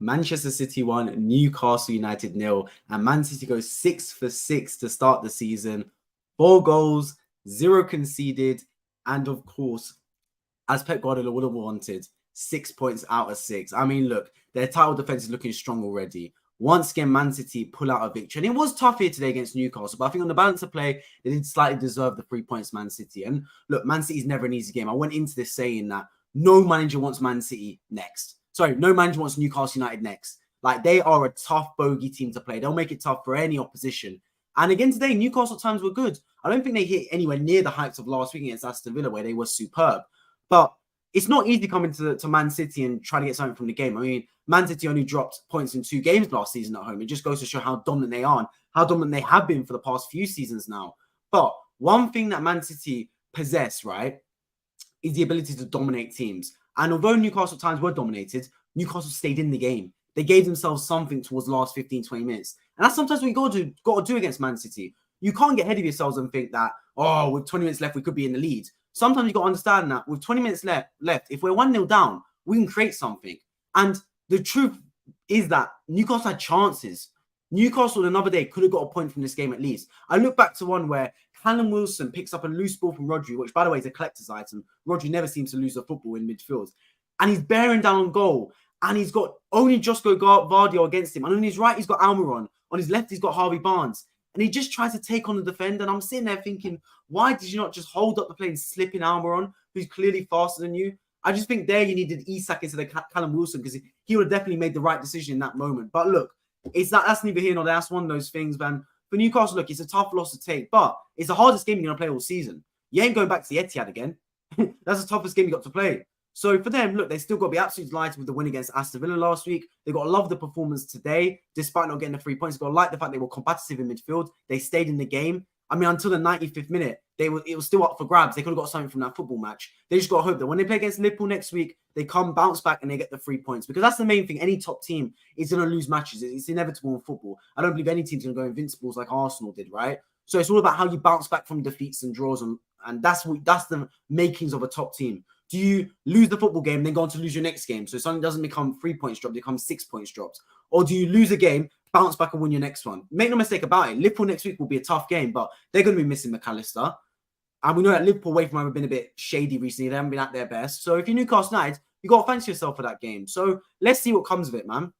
Manchester City 1, Newcastle United 0, and Man City goes 6 for 6 to start the season. 4 goals, 0 conceded, and of course, as Pep Guardiola would have wanted, 6 points out of 6. I mean, look, their title defense is looking strong already. Once again, Man City pull out a victory. And it was tough here today against Newcastle, but I think on the balance of play, they did slightly deserve the 3 points, Man City. And look, Man City is never an easy game. I went into this saying that no manager wants Man City next. Sorry, no manager wants Newcastle United next. Like, they are a tough bogey team to play. They'll make it tough for any opposition. And again today, Newcastle times were good. I don't think they hit anywhere near the heights of last week against Aston Villa, where they were superb. But it's not easy coming to Man City and trying to get something from the game. I mean, Man City only dropped points in 2 games last season at home. It just goes to show how dominant they are and how dominant they have been for the past few seasons now. But one thing that Man City possess, right, is the ability to dominate teams. And although Newcastle times were dominated, Newcastle stayed in the game. They gave themselves something towards the last 15, 20 minutes. And that's sometimes what you got to do against Man City. You can't get ahead of yourselves and think that, oh, with 20 minutes left, we could be in the lead. Sometimes you got to understand that with 20 minutes left, if we're 1-0 down, we can create something. And the truth is that Newcastle had chances. Newcastle another day could have got a point from this game at least. I look back to one where Callum Wilson picks up a loose ball from Rodri, which, by the way, is a collector's item. Rodri never seems to lose a football in midfield. And he's bearing down on goal. And he's got only Josko Vardio against him. And on his right, he's got Almiron. On his left, he's got Harvey Barnes. And he just tries to take on the defender. And I'm sitting there thinking, why did you not just hold up the play and slip in Almiron, who's clearly faster than you? I just think there you needed Isak instead of Callum Wilson, because he would have definitely made the right decision in that moment. But look, that's neither here nor there. That's one of those things, man. For Newcastle, look, it's a tough loss to take, but it's the hardest game you're going to play all season. You ain't going back to the Ethiad again. That's the toughest game you got to play. So for them, look, they still got to be absolutely delighted with the win against Aston Villa last week. They got to love the performance today, despite not getting the 3 points. They got to like the fact they were competitive in midfield. They stayed in the game. I mean, until the 95th minute, it was still up for grabs. They could have got something from that football match. They just got to hope that when they play against Liverpool next week, they come, bounce back, and they get the 3 points. Because that's the main thing. Any top team is going to lose matches. It's inevitable in football. I don't believe any team's going to go invincibles like Arsenal did, right? So it's all about how you bounce back from defeats and draws, and that's the makings of a top team. Do you lose the football game, then go on to lose your next game? So something doesn't become 3 points dropped, it becomes 6 points dropped. Or do you lose a game, bounce back and win your next one? Make no mistake about it. Liverpool next week will be a tough game, but they're going to be missing McAllister. And we know that Liverpool away from home have been a bit shady recently. They haven't been at their best. So if you're Newcastle United, you got to fancy yourself for that game. So let's see what comes of it, man.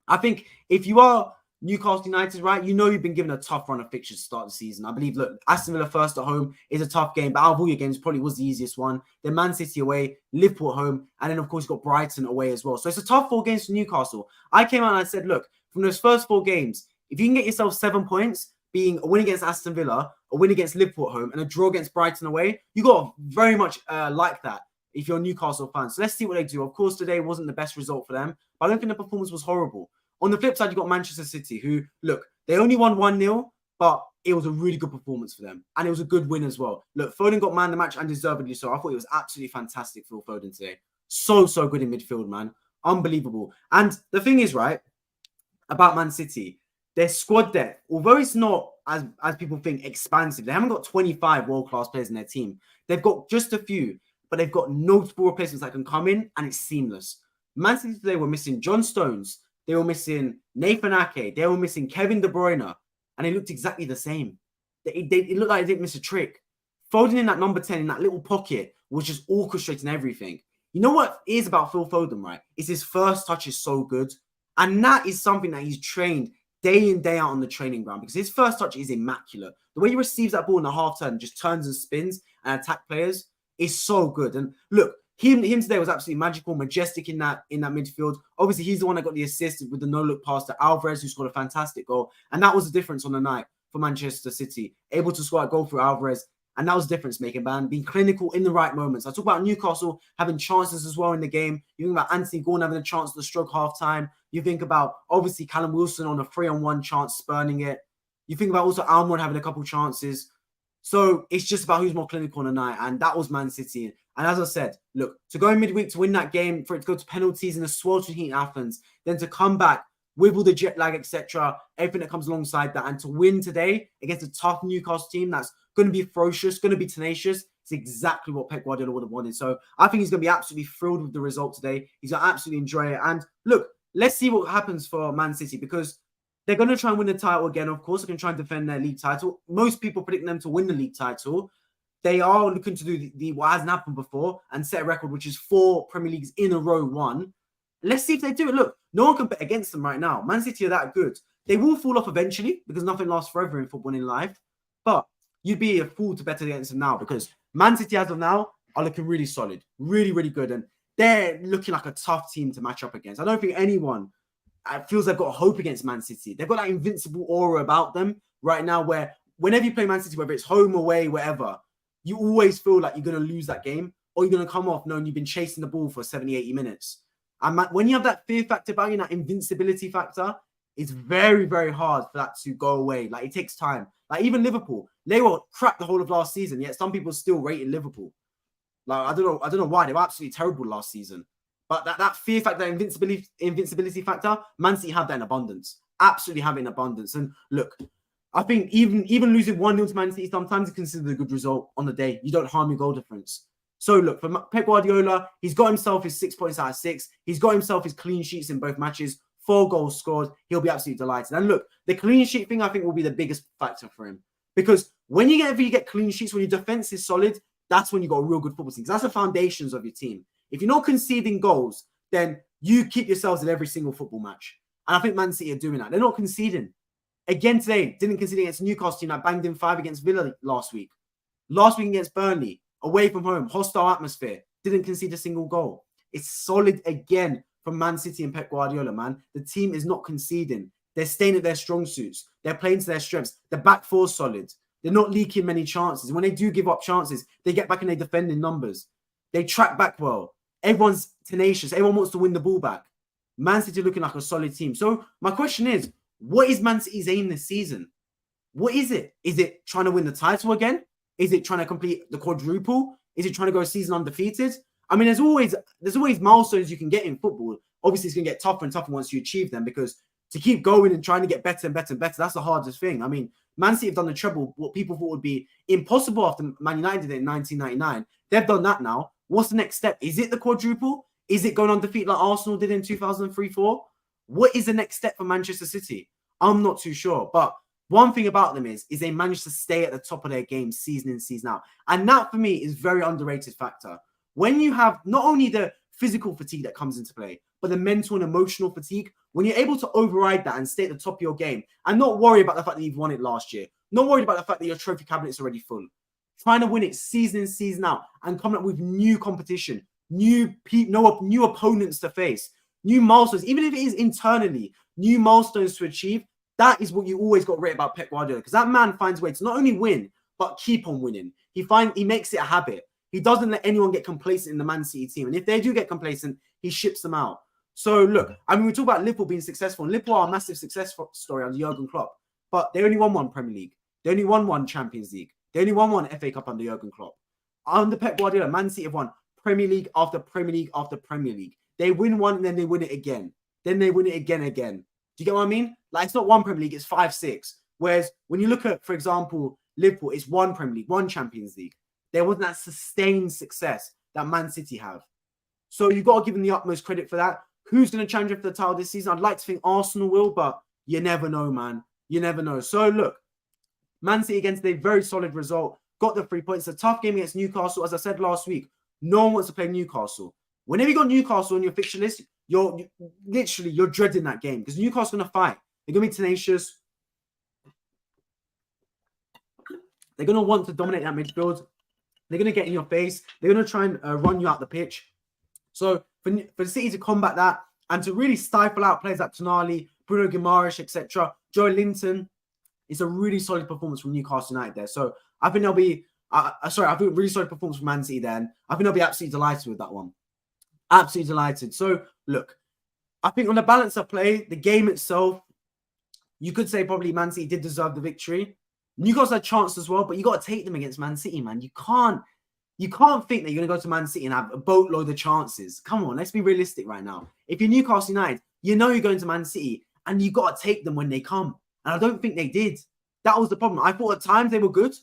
I think if you are Newcastle United, right, you know you've been given a tough run of fixtures to start the season. I believe, look, Aston Villa first at home is a tough game, but out of all your games, probably was the easiest one. Then Man City away, Liverpool at home, and then, of course, you've got Brighton away as well. So it's a tough 4 games for Newcastle. I came out and I said, look, from those first 4 games, if you can get yourself 7 points, being a win against Aston Villa, a win against Liverpool at home, and a draw against Brighton away, you got very much like that if you're a Newcastle fan. So let's see what they do. Of course, today wasn't the best result for them, but I don't think the performance was horrible. On the flip side, you got Manchester City, who, look, they only won 1-0, but it was a really good performance for them. And it was a good win as well. Look, Foden got man of the match, and deservedly so. I thought it was absolutely fantastic, Phil Foden, today. So good in midfield, man. Unbelievable. And the thing is, right, about Man City, their squad depth, although it's not, as people think, expansive, they haven't got 25 world-class players in their team. They've got just a few, but they've got notable replacements that can come in, and it's seamless. Man City today were missing John Stones. They were missing Nathan Ake. They were missing Kevin De Bruyne. And they looked exactly the same. It looked like they didn't miss a trick. Foden in that number 10, in that little pocket, was just orchestrating everything. You know what is about Phil Foden, right? Is his first touch is so good. And that is something that he's trained day in, day out on the training ground, because his first touch is immaculate. The way he receives that ball in the half turn, just turns and spins and attack players, is so good. And look, him today was absolutely magical, majestic in that midfield. Obviously, he's the one that got the assist with the no-look pass to Alvarez, who scored a fantastic goal. And that was the difference on the night for Manchester City. Able to score a goal through Alvarez. And that was the difference making, man. Being clinical in the right moments. I talk about Newcastle having chances as well in the game. You think about Anthony Gordon having a chance to stroke half-time. You think about, obviously, Callum Wilson on a 3-on-1 chance, spurning it. You think about also Almiron having a couple chances. So it's just about who's more clinical on the night. And that was Man City. And as I said, look, to go in midweek to win that game, for it to go to penalties in the sweltering heat in Athens, then to come back with all the jet lag, etc., everything that comes alongside that, and to win today against a tough Newcastle team that's going to be ferocious, going to be tenacious, it's exactly what Pep Guardiola would have wanted. So I think he's going to be absolutely thrilled with the result today. He's going to absolutely enjoy it. And look, let's see what happens for Man City, because they're going to try and win the title again. Of course, they can try and defend their league title. Most people predict them to win the league title. They are looking to do the what hasn't happened before and set a record, which is 4 Premier Leagues in a row won. Let's see if they do it. Look, no one can bet against them right now. Man City are that good. They will fall off eventually because nothing lasts forever in football and in life. But you'd be a fool to bet against them now, because Man City as of now are looking really solid, really, really good. And they're looking like a tough team to match up against. I don't think anyone feels they've got hope against Man City. They've got that invincible aura about them right now where whenever you play Man City, whether it's home, away, wherever, you always feel like you're going to lose that game, or you're going to come off knowing you've been chasing the ball for 70, 80 minutes. And when you have that fear factor about you, that invincibility factor, it's very, very hard for that to go away. Like, it takes time. Like, even Liverpool, they were crap the whole of last season, yet some people still rated Liverpool. Like, I don't know why. They were absolutely terrible last season. But that fear factor, that invincibility factor, Man City have that in abundance. Absolutely have it in abundance. And look, I think even losing 1-0 to Man City sometimes is considered a good result on the day. You don't harm your goal difference. So look, for Pep Guardiola, he's got himself his 6 points out of 6. He's got himself his clean sheets in both matches, 4 goals scored. He'll be absolutely delighted. And look, the clean sheet thing, I think, will be the biggest factor for him. Because whenever you get clean sheets, when your defense is solid, that's when you got a real good football team. That's the foundations of your team. If you're not conceding goals, then you keep yourselves in every single football match. And I think Man City are doing that. They're not conceding. Again today, didn't concede against Newcastle United. Banged in 5 against Villa last week. Last week against Burnley, away from home, hostile atmosphere. Didn't concede a single goal. It's solid again from Man City and Pep Guardiola, man. The team is not conceding. They're staying at their strong suits. They're playing to their strengths. The back four's solid. They're not leaking many chances. When they do give up chances, they get back and they defend in numbers. They track back well. Everyone's tenacious. Everyone wants to win the ball back. Man City looking like a solid team. So my question is, what is Man City's aim this season? What is it? Is it trying to win the title again? Is it trying to complete the quadruple? Is it trying to go a season undefeated? I mean, there's always milestones you can get in football. Obviously, it's going to get tougher and tougher once you achieve them, because to keep going and trying to get better and better and better, that's the hardest thing. I mean, Man City have done the treble, what people thought would be impossible after Man United did it in 1999. They've done that now. What's the next step? Is it the quadruple? Is it going undefeated like Arsenal did in 2003-04? What is the next step for Manchester City? I'm not too sure. But one thing about them is they managed to stay at the top of their game season in, season out. And that, for me, is a very underrated factor. When you have not only the physical fatigue that comes into play, but the mental and emotional fatigue, when you're able to override that and stay at the top of your game and not worry about the fact that you've won it last year, not worried about the fact that your trophy cabinet's already full, trying to win it season in, season out, and coming up with new competition, new opponents to face, new milestones, even if it is internally, new milestones to achieve, that is what you always got to rate about Pep Guardiola, because that man finds a way to not only win, but keep on winning. He makes it a habit. He doesn't let anyone get complacent in the Man City team. And if they do get complacent, he ships them out. So look, I mean, we talk about Liverpool being successful, and Liverpool are a massive success story under Jurgen Klopp, but they only won 1 Premier League. They only won 1 Champions League. They only won 1 FA Cup under Jurgen Klopp. Under Pep Guardiola, Man City have won Premier League after Premier League after Premier League. They win 1 and then they win it again. Then they win it again. Do you get what I mean? Like, it's not 1 Premier League, it's 5, 6. Whereas when you look at, for example, Liverpool, it's 1 Premier League, 1 Champions League. There wasn't that sustained success that Man City have. So you've got to give them the utmost credit for that. Who's going to challenge for the title this season? I'd like to think Arsenal will, but you never know, man. You never know. So look, Man City against a very solid result. Got the 3 points. A tough game against Newcastle. As I said last week, no one wants to play Newcastle. Whenever you got Newcastle on your fixture list, you're dreading that game, because Newcastle's going to fight. They're going to be tenacious. They're going to want to dominate that midfield. They're going to get in your face. They're going to try and run you out the pitch. So for City to combat that and to really stifle out players like Tonali, Bruno Guimaraes, etc., Joe Linton, it's a really solid performance from Newcastle United there. So I think they'll be, I think really solid performance from Man City there. And I think they'll be absolutely delighted with that one. Absolutely delighted. So look, I think on the balance of play, the game itself, you could say probably Man City did deserve the victory. Newcastle had a chance as well, but you got to take them against Man City, man. You can't think that you're going to go to Man City and have a boatload of chances. Come on, let's be realistic right now. If you're Newcastle United, you know you're going to Man City, and you got to take them when they come. And I don't think they did. That was the problem. I thought at times they were good.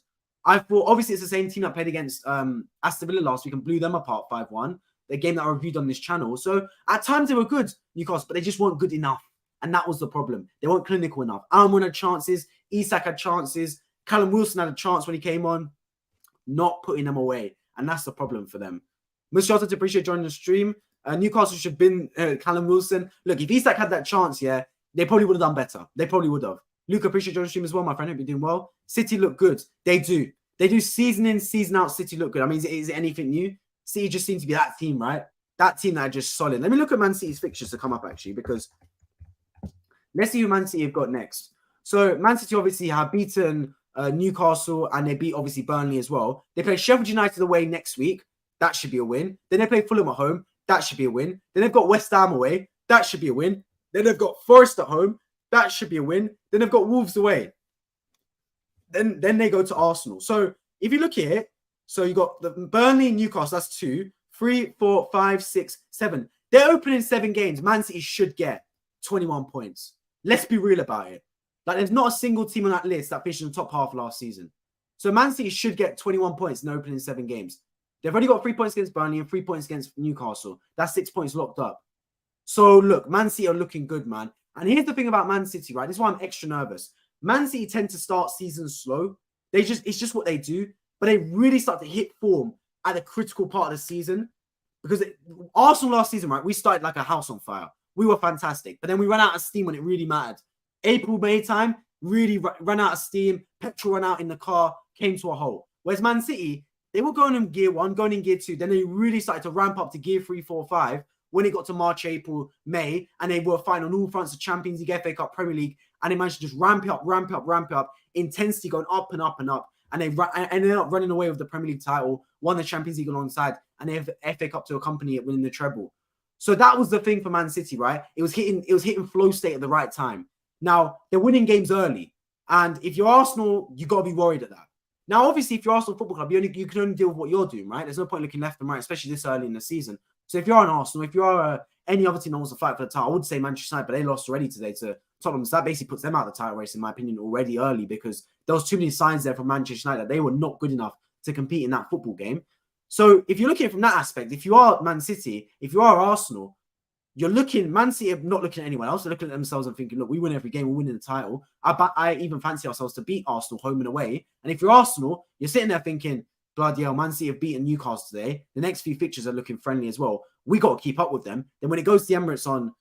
I thought, obviously, it's the same team that played against Aston Villa last week and blew them apart 5-1. the game that I reviewed on this channel. So at times they were good, Newcastle, but they just weren't good enough. And that was the problem. They weren't clinical enough. Almond had chances. Isak had chances. Callum Wilson had a chance when he came on. Not putting them away. And that's the problem for them. Most shout out to appreciate joining the stream. Newcastle should have been Callum Wilson. Look, if Isak had that chance, yeah, they probably would have done better. They probably would have. Luke, appreciate joining the stream as well, my friend. Hope you're doing well. City look good. They do. They do season in, season out. City look good. I mean, is it anything new? City just seems to be that team, right? That team that are just solid. Let me look at Man City's fixtures to come up, actually, because let's see who Man City have got next. So Man City obviously have beaten Newcastle, and they beat obviously Burnley as well. They play Sheffield United away next week. That should be a win. Then they play Fulham at home. That should be a win. Then they've got West Ham away. That should be a win. Then they've got Forest at home. That should be a win. Then they've got Wolves away. Then they go to Arsenal. So if you look here, so you got the Burnley and Newcastle. That's 2, 3, 4, 5, 6, 7. They're opening 7 games. Man City should get 21 points. Let's be real about it. Like, there's not a single team on that list that finished in the top half last season. So Man City should get 21 points in opening 7 games. They've already got 3 points against Burnley and 3 points against Newcastle. That's 6 points locked up. So look, Man City are looking good, man. And here's the thing about Man City, right? This is why I'm extra nervous. Man City tend to start seasons slow. It's just what they do. But they really start to hit form at the critical part of the season. Because Arsenal last season, right? We started like a house on fire. We were fantastic. But then we ran out of steam when it really mattered. April, May time, really ran out of steam. Petrol ran out in the car, came to a halt. Whereas Man City, they were going in gear 1, going in gear 2. Then they really started to ramp up to gear 3, 4, 5 when it got to March, April, May. And they were fine on all fronts of Champions League, FA Cup, Premier League. And they managed to just ramp it up. Intensity going up and up and up. And they ended up running away with the Premier League title, won the Champions League alongside, and they have the FA Cup to accompany it, winning the treble. So that was the thing for Man City, right? It was hitting flow state at the right time. Now, they're winning games early. And if you're Arsenal, you got to be worried at that. Now, obviously, if you're Arsenal Football Club, you can only deal with what you're doing, right? There's no point looking left and right, especially this early in the season. So if you're an Arsenal, if you're any other team that wants to fight for the title, I would say Manchester United, but they lost already today to Tottenham. So that basically puts them out of the title race, in my opinion, already early, because there was too many signs there from Manchester United that they were not good enough to compete in that football game. So if you're looking at it from that aspect, if you are Man City, if you are Arsenal, you're looking, Man City are not looking at anyone else. They're looking at themselves and thinking, look, we win every game, we're winning the title. I even fancy ourselves to beat Arsenal home and away. And if you're Arsenal, you're sitting there thinking, bloody hell, Man City have beaten Newcastle today. The next few fixtures are looking friendly as well. We got to keep up with them. Then when it goes to the Emirates on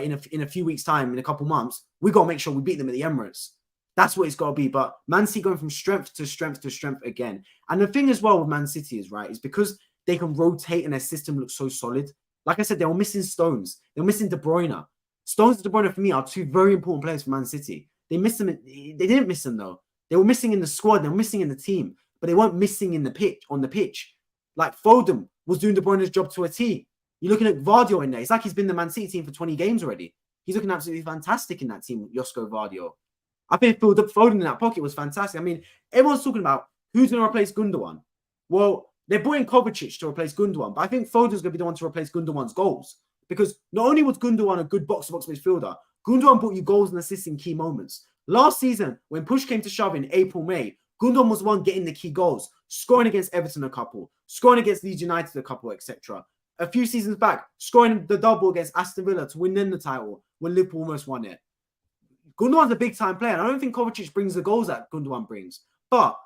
in a few weeks' time, in a couple months, we got to make sure we beat them at the Emirates. That's what it's got to be. But Man City going from strength to strength to strength again. And the thing as well with Man City is, right, is because they can rotate and their system looks so solid. Like I said, they were missing Stones. They were missing De Bruyne. Stones and De Bruyne, for me, are 2 very important players for Man City. They missed them. They didn't miss them, though. They were missing in the squad. They were missing in the team. But they weren't missing in the pitch, on the pitch. Like Foden was doing De Bruyne's job to a T. You're looking at Guardiola in there. It's like he's been the Man City team for 20 games already. He's looking absolutely fantastic in that team, Josko Guardiola. I think Phil Foden in that pocket was fantastic. I mean, everyone's talking about who's going to replace Gundogan. Well, they're brought in Kovacic to replace Gundogan, but I think Foden's going to be the one to replace Gundogan's goals. Because not only was Gundogan a good box-to-box midfielder, Gundogan brought you goals and assists in key moments. Last season, when push came to shove in April, May, Gundogan was the one getting the key goals, scoring against Everton a couple, scoring against Leeds United a couple, etc. A few seasons back, scoring the double against Aston Villa to win them the title when Liverpool almost won it. Gundogan's a big-time player, and I don't think Kovacic brings the goals that Gundogan brings. But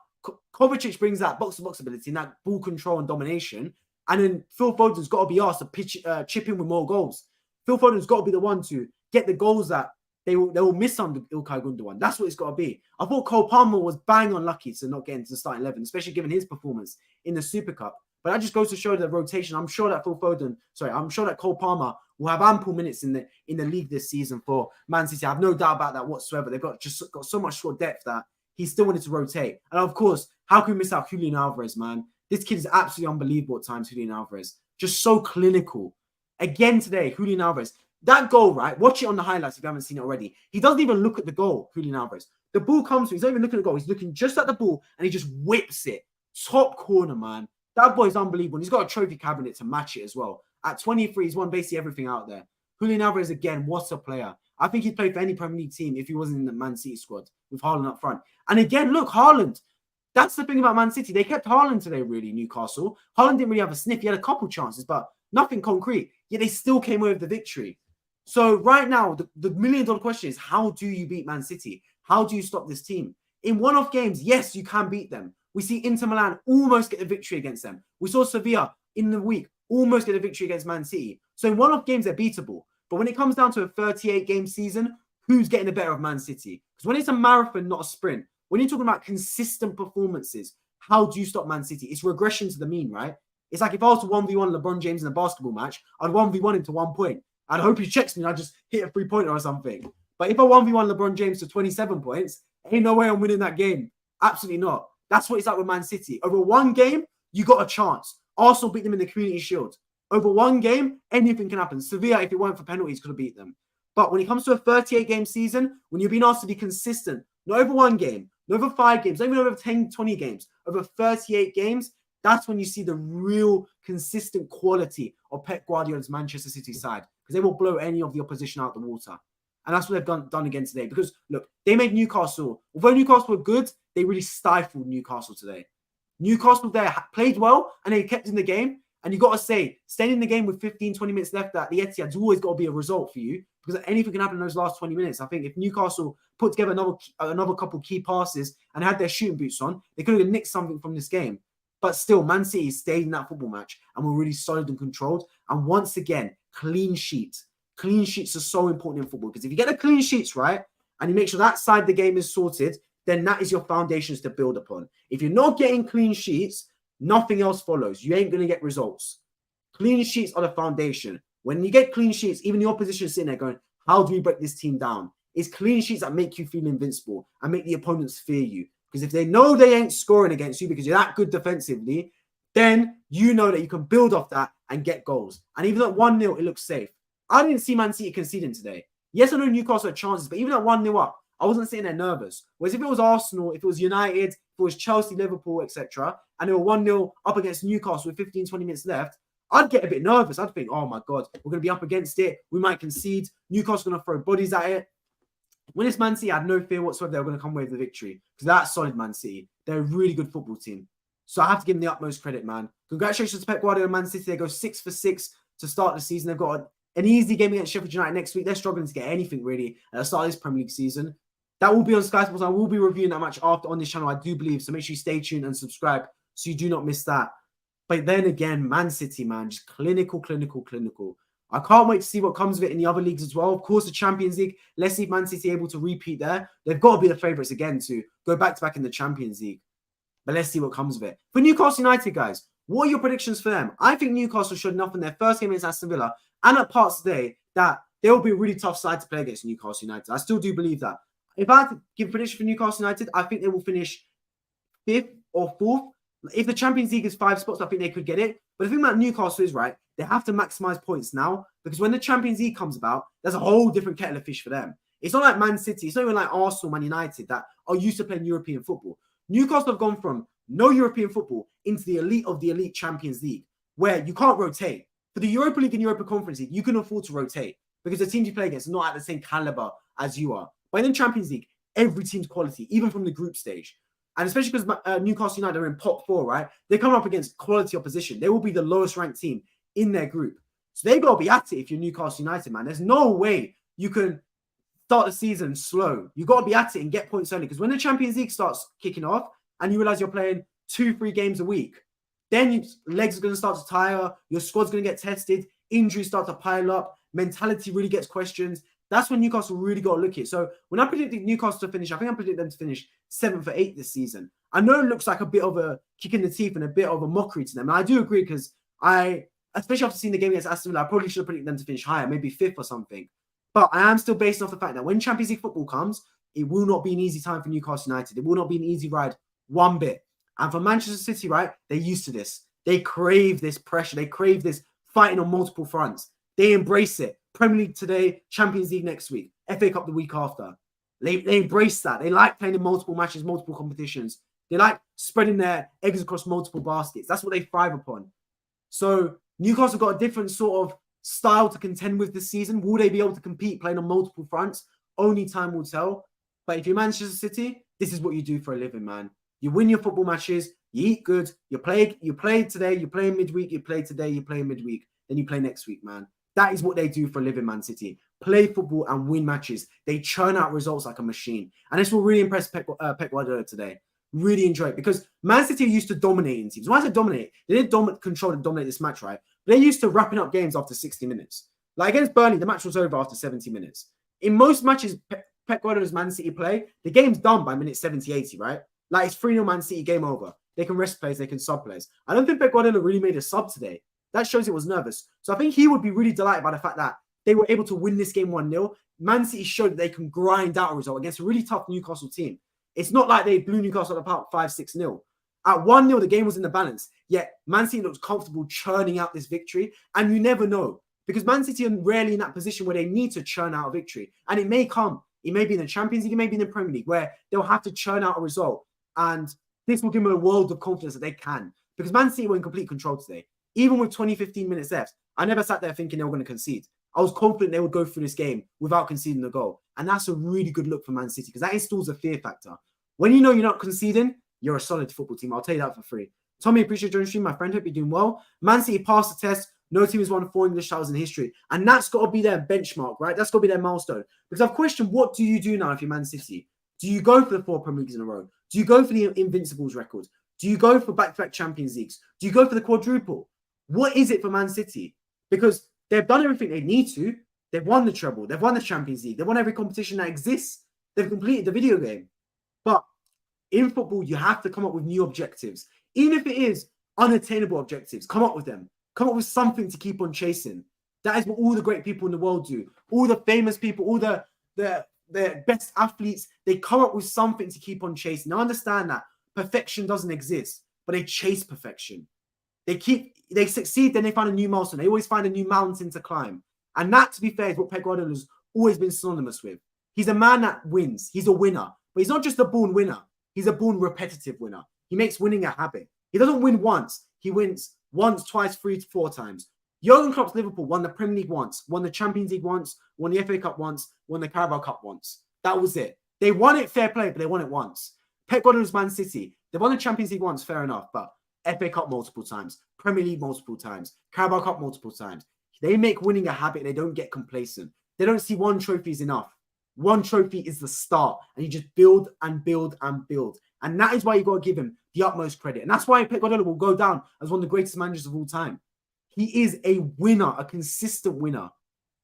Kovacic brings that box-to-box ability and that ball control and domination. And then Phil Foden's got to be asked to chip in with more goals. Phil Foden's got to be the one to get the goals that they will miss under Ilkay Gundogan. That's what it's got to be. I thought Cole Palmer was bang unlucky to not get into the starting 11, especially given his performance in the Super Cup. But that just goes to show the rotation. I'm sure that Cole Palmer will have ample minutes in the league this season for Man City. I have no doubt about that whatsoever. They've got so much squad depth that he still wanted to rotate. And of course, how can we miss out Julian Alvarez, man? This kid is absolutely unbelievable at times, Julian Alvarez. Just so clinical. Again today, Julian Alvarez. That goal, right? Watch it on the highlights if you haven't seen it already. He doesn't even look at the goal, Julian Alvarez. The ball comes to him. He's not even looking at the goal. He's looking just at the ball and he just whips it. Top corner, man. That boy's unbelievable. And he's got a trophy cabinet to match it as well. At 23, he's won basically everything out there. Julian Alvarez, again, what a player. I think he'd play for any Premier League team if he wasn't in the Man City squad with Haaland up front. And again, look, Haaland. That's the thing about Man City. They kept Haaland today, really, Newcastle. Haaland didn't really have a sniff. He had a couple chances, but nothing concrete. Yet they still came away with the victory. So right now, the million-dollar question is, how do you beat Man City? How do you stop this team? In one-off games, yes, you can beat them. We see Inter Milan almost get a victory against them. We saw Sevilla in the week almost get a victory against Man City. So in one-off games, they're beatable. But when it comes down to a 38-game season, who's getting the better of Man City? Because when it's a marathon, not a sprint, when you're talking about consistent performances, how do you stop Man City? It's regression to the mean, right? It's like if I was to 1v1 LeBron James in a basketball match, I'd 1v1 him to 1 point. I'd hope he checks me and I just hit a 3-pointer or something. But if I 1v1 LeBron James to 27 points, ain't no way I'm winning that game. Absolutely not. That's what it's like with Man City. Over one game, you got a chance. Arsenal beat them in the Community Shield. Over one game, anything can happen. Sevilla, if it weren't for penalties, could have beat them. But when it comes to a 38-game season, when you're being asked to be consistent, not over one game, not over 5 games, not even over 10, 20 games, over 38 games, that's when you see the real consistent quality of Pep Guardiola's Manchester City side, because they will blow any of the opposition out the water. And that's what they've done again today. Because, look, they made Newcastle, although Newcastle were good, they really stifled Newcastle today. Newcastle there played well, and they kept in the game. And you got to say, staying in the game with 15, 20 minutes left at the Etihad's always got to be a result for you, because anything can happen in those last 20 minutes. I think if Newcastle put together another couple key passes and had their shooting boots on, they could have nicked something from this game. But still, Man City stayed in that football match and were really solid and controlled. And once again, clean sheets. Clean sheets are so important in football, because if you get the clean sheets right and you make sure that side of the game is sorted, then that is your foundations to build upon. If you're not getting clean sheets, nothing else follows. You ain't going to get results. Clean sheets are the foundation. When you get clean sheets, even the opposition is sitting there going, how do we break this team down? It's clean sheets that make you feel invincible and make the opponents fear you. Because if they know they ain't scoring against you because you're that good defensively, then you know that you can build off that and get goals. And even at 1-0, it looks safe. I didn't see Man City conceding today. Yes, I know Newcastle had chances, but even at 1-0 up, I wasn't sitting there nervous. Whereas if it was Arsenal, if it was United, if it was Chelsea, Liverpool, etc., and they were 1-0 up against Newcastle with 15, 20 minutes left, I'd get a bit nervous. I'd think, oh my God, we're going to be up against it. We might concede. Newcastle's going to throw bodies at it. When it's Man City, I had no fear whatsoever they were going to come away with the victory, because that's solid Man City. They're a really good football team. So I have to give them the utmost credit, man. Congratulations to Pep Guardiola and Man City. They go 6 for 6 to start the season. They've got an easy game against Sheffield United next week. They're struggling to get anything really at the start of this Premier League season. That will be on Sky Sports. I will be reviewing that match after on this channel, I do believe. So make sure you stay tuned and subscribe so you do not miss that. But then again, Man City, man, just clinical. I can't wait to see what comes of it in the other leagues as well. Of course, the Champions League. Let's see if Man City are able to repeat there. They've got to be the favourites again to go back-to-back in the Champions League. But let's see what comes of it. For Newcastle United, guys, what are your predictions for them? I think Newcastle showed enough in their first game against Aston Villa and at parts today that they will be a really tough side to play against Newcastle United. I still do believe that. If I had to give a prediction for Newcastle United, I think they will finish 5th or 4th. If the Champions League is 5 spots, I think they could get it. But the thing about Newcastle is, right, they have to maximise points now, because when the Champions League comes about, there's a whole different kettle of fish for them. It's not like Man City. It's not even like Arsenal, Man United that are used to playing European football. Newcastle have gone from no European football into the elite of the elite Champions League, where you can't rotate. For the Europa League and Europa Conference League, you can afford to rotate because the teams you play against are not at the same caliber as you are. But in the Champions League, every team's quality, even from the group stage. And especially because Newcastle United are in top 4, right? They come up against quality opposition. They will be the lowest ranked team in their group. So they got to be at it if you're Newcastle United, man. There's no way you can start the season slow. You got to be at it and get points early. Because when the Champions League starts kicking off and you realize you're playing 2-3 games a week, then your legs are going to start to tire. Your squad's going to get tested. Injuries start to pile up. Mentality really gets questioned. That's when Newcastle really got to look at it. So when I predicted Newcastle to finish, I think I predicted them to finish 7th or 8th this season. I know it looks like a bit of a kick in the teeth and a bit of a mockery to them. And I do agree, because especially after seeing the game against Aston Villa, I probably should have predicted them to finish higher, maybe 5th or something. But I am still based off the fact that when Champions League football comes, it will not be an easy time for Newcastle United. It will not be an easy ride one bit. And for Manchester City, right, they're used to this. They crave this pressure. They crave this fighting on multiple fronts. They embrace it. Premier League today, Champions League next week, FA Cup the week after. They embrace that. They like playing in multiple matches, multiple competitions. They like spreading their eggs across multiple baskets. That's what they thrive upon. So Newcastle got a different sort of style to contend with this season. Will they be able to compete playing on multiple fronts? Only time will tell. But if you're Manchester City, this is what you do for a living, man. You win your football matches, you eat good, you play today, you play midweek, you play today, you play midweek. then you play next week, man. That is what they do for a living, Man City. Play football and win matches. They churn out results like a machine. And this will really impress Pep Guardiola today. Really enjoy it, because Man City used to dominating teams. When I say dominate, they didn't control and dominate this match, right? But they used to wrapping up games after 60 minutes. Like against Burnley, the match was over after 70 minutes. In most matches, Pep Guardiola's Man City play, the game's done by minute 70, 80, right? Like it's 3-0 Man City, game over. They can rest players, they can sub players. I don't think Pep Guardiola really made a sub today. That shows it was nervous. So I think he would be really delighted by the fact that they were able to win this game 1-0. Man City showed that they can grind out a result against a really tough Newcastle team. It's not like they blew Newcastle apart 5-6-0. At 1-0, the game was in the balance. Yet Man City looks comfortable churning out this victory. And you never know, because Man City are rarely in that position where they need to churn out a victory. And it may come. It may be in the Champions League, it may be in the Premier League, where they'll have to churn out a result. And this will give them a world of confidence that they can. Because Man City were in complete control today. Even with 20, 15 minutes left, I never sat there thinking they were going to concede. I was confident they would go through this game without conceding the goal. And that's a really good look for Man City, because that installs a fear factor. When you know you're not conceding, you're a solid football team. I'll tell you that for free. Tommy, appreciate joining the stream. My friend, hope you're doing well. Man City passed the test. No team has won 4 English titles in history. And that's got to be their benchmark, right? That's got to be their milestone. Because I've questioned, what do you do now if you're Man City? Do you go for the 4 Premier Leagues in a row? Do you go for the Invincibles record? Do you go for back-to-back Champions Leagues? Do you go for the quadruple? What is it for Man City? Because they've done everything they need to. They've won the treble. They've won the Champions League. They've won every competition that exists. They've completed the video game. But in football, you have to come up with new objectives. Even if it is unattainable objectives, come up with them. Come up with something to keep on chasing. That is what all the great people in the world do. All the famous people, all the best athletes, they come up with something to keep on chasing. I understand that perfection doesn't exist, but they chase perfection. They succeed, then they find a new milestone. They always find a new mountain to climb. And that, to be fair, is what Pep Guardiola has always been synonymous with. He's a man that wins. He's a winner. But he's not just a born winner. He's a born repetitive winner. He makes winning a habit. He doesn't win once. He wins once, twice, 3 to 4 times. Jurgen Klopp's Liverpool won the Premier League once, won the Champions League once, won the FA Cup once, won the Carabao Cup once. That was it. They won it, fair play, but they won it once. Pep Guardiola's Man City, they won the Champions League once, fair enough, but FA Cup multiple times, Premier League multiple times, Carabao Cup multiple times. They make winning a habit. They don't get complacent. They don't see one trophy is enough. One trophy is the start, and you just build and build and build. And that is why you got to give him the utmost credit. And that's why Pep Guardiola will go down as one of the greatest managers of all time. He is a winner, a consistent winner.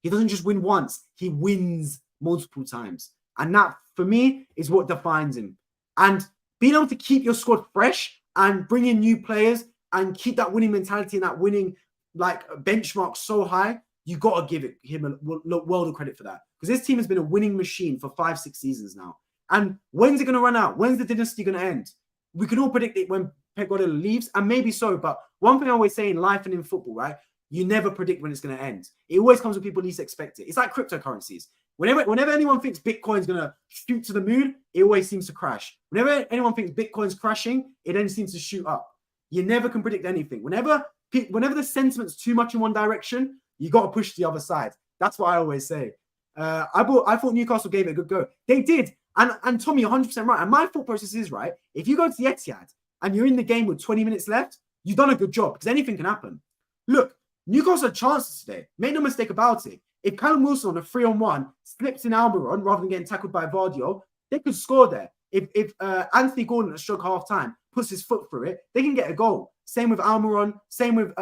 He doesn't just win once. He wins multiple times. And that, for me, is what defines him. And being able to keep your squad fresh and bring in new players and keep that winning mentality and that winning benchmark so high, you got to give him a world of credit for that. Because this team has been a winning machine for 5-6 seasons now. And when's it going to run out? When's the dynasty going to end? We can all predict it when Pep Guardiola leaves, and maybe so. But one thing I always say in life and in football, right? You never predict when it's going to end. It always comes when people least expect it. It's like cryptocurrencies. Whenever anyone thinks Bitcoin's going to shoot to the moon, it always seems to crash. Whenever anyone thinks Bitcoin's crashing, it then seems to shoot up. You never can predict anything. Whenever the sentiment's too much in one direction, you got to push the other side. That's what I always say. I thought Newcastle gave it a good go. They did. And Tommy, 100% right. And my thought process is, right, if you go to the Ethiad and you're in the game with 20 minutes left, you've done a good job, because anything can happen. Look, Newcastle had chances today. Make no mistake about it. If Callum Wilson on a 3-on-1 slips in Almiron rather than getting tackled by Vardio, they could score there. If Anthony Gordon at stroke half time puts his foot through it, they can get a goal. Same with Almiron. Same with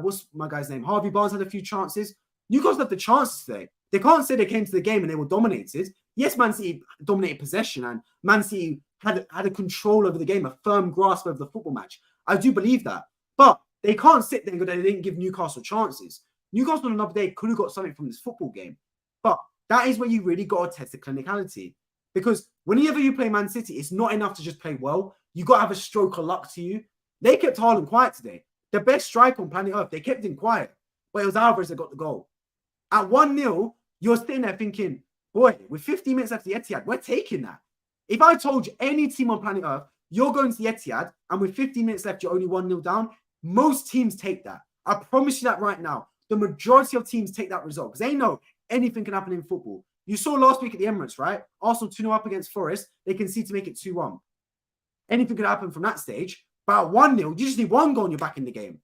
what's my guy's name? Harvey Barnes had a few chances. Newcastle had the chances today. They can't say they came to the game and they were dominated. Yes, Man City dominated possession and Man City had a control over the game, a firm grasp over the football match. I do believe that. But they can't sit there and go, they didn't give Newcastle chances. Newcastle on another day could have got something from this football game. But that is where you really got to test the clinicality. Because whenever you play Man City, it's not enough to just play well. You got to have a stroke of luck to you. They kept Haaland quiet today. The best striker on planet Earth, they kept him quiet. But it was Alvarez that got the goal. At 1-0, you're sitting there thinking, boy, with 15 minutes left at the Etihad, we're taking that. If I told you any team on planet Earth, you're going to the Etihad, and with 15 minutes left, you're only 1-0 down, most teams take that. I promise you that right now. The majority of teams take that result because they know anything can happen in football. You saw last week at the Emirates, right? Arsenal 2-0 up against Forest. They concede to make it 2-1. Anything could happen from that stage. But at 1-0, you just need one goal and you're back in the game.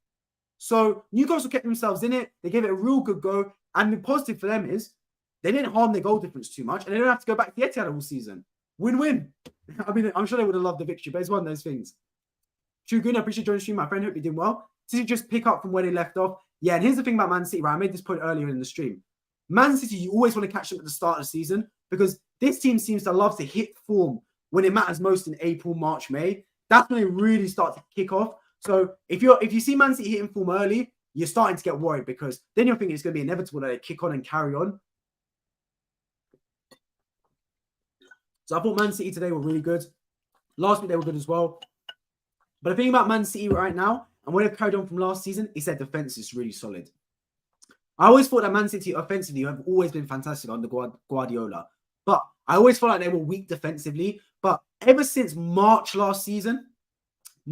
So Newcastle kept themselves in it. They gave it a real good go. And the positive for them is they didn't harm their goal difference too much. And they don't have to go back to the Ethiad all season. Win-win. I mean, I'm sure they would have loved the victory, but it's one of those things. True Good, I appreciate joining the stream, my friend. Hope you're doing well. Did you just pick up from where they left off? Yeah, and here's the thing about Man City, right? I made this point earlier in the stream. Man City, you always want to catch them at the start of the season because this team seems to love to hit form when it matters most in April, March, May. That's when they really start to kick off. So if you see Man City hitting form early, you're starting to get worried because then you're thinking it's going to be inevitable that they kick on and carry on. So I thought Man City today were really good. Last week they were good as well. But the thing about Man City right now, and what they've carried on from last season, is their defense is really solid. I always thought that Man City offensively have always been fantastic under Guardiola. But I always felt like they were weak defensively. But ever since March last season,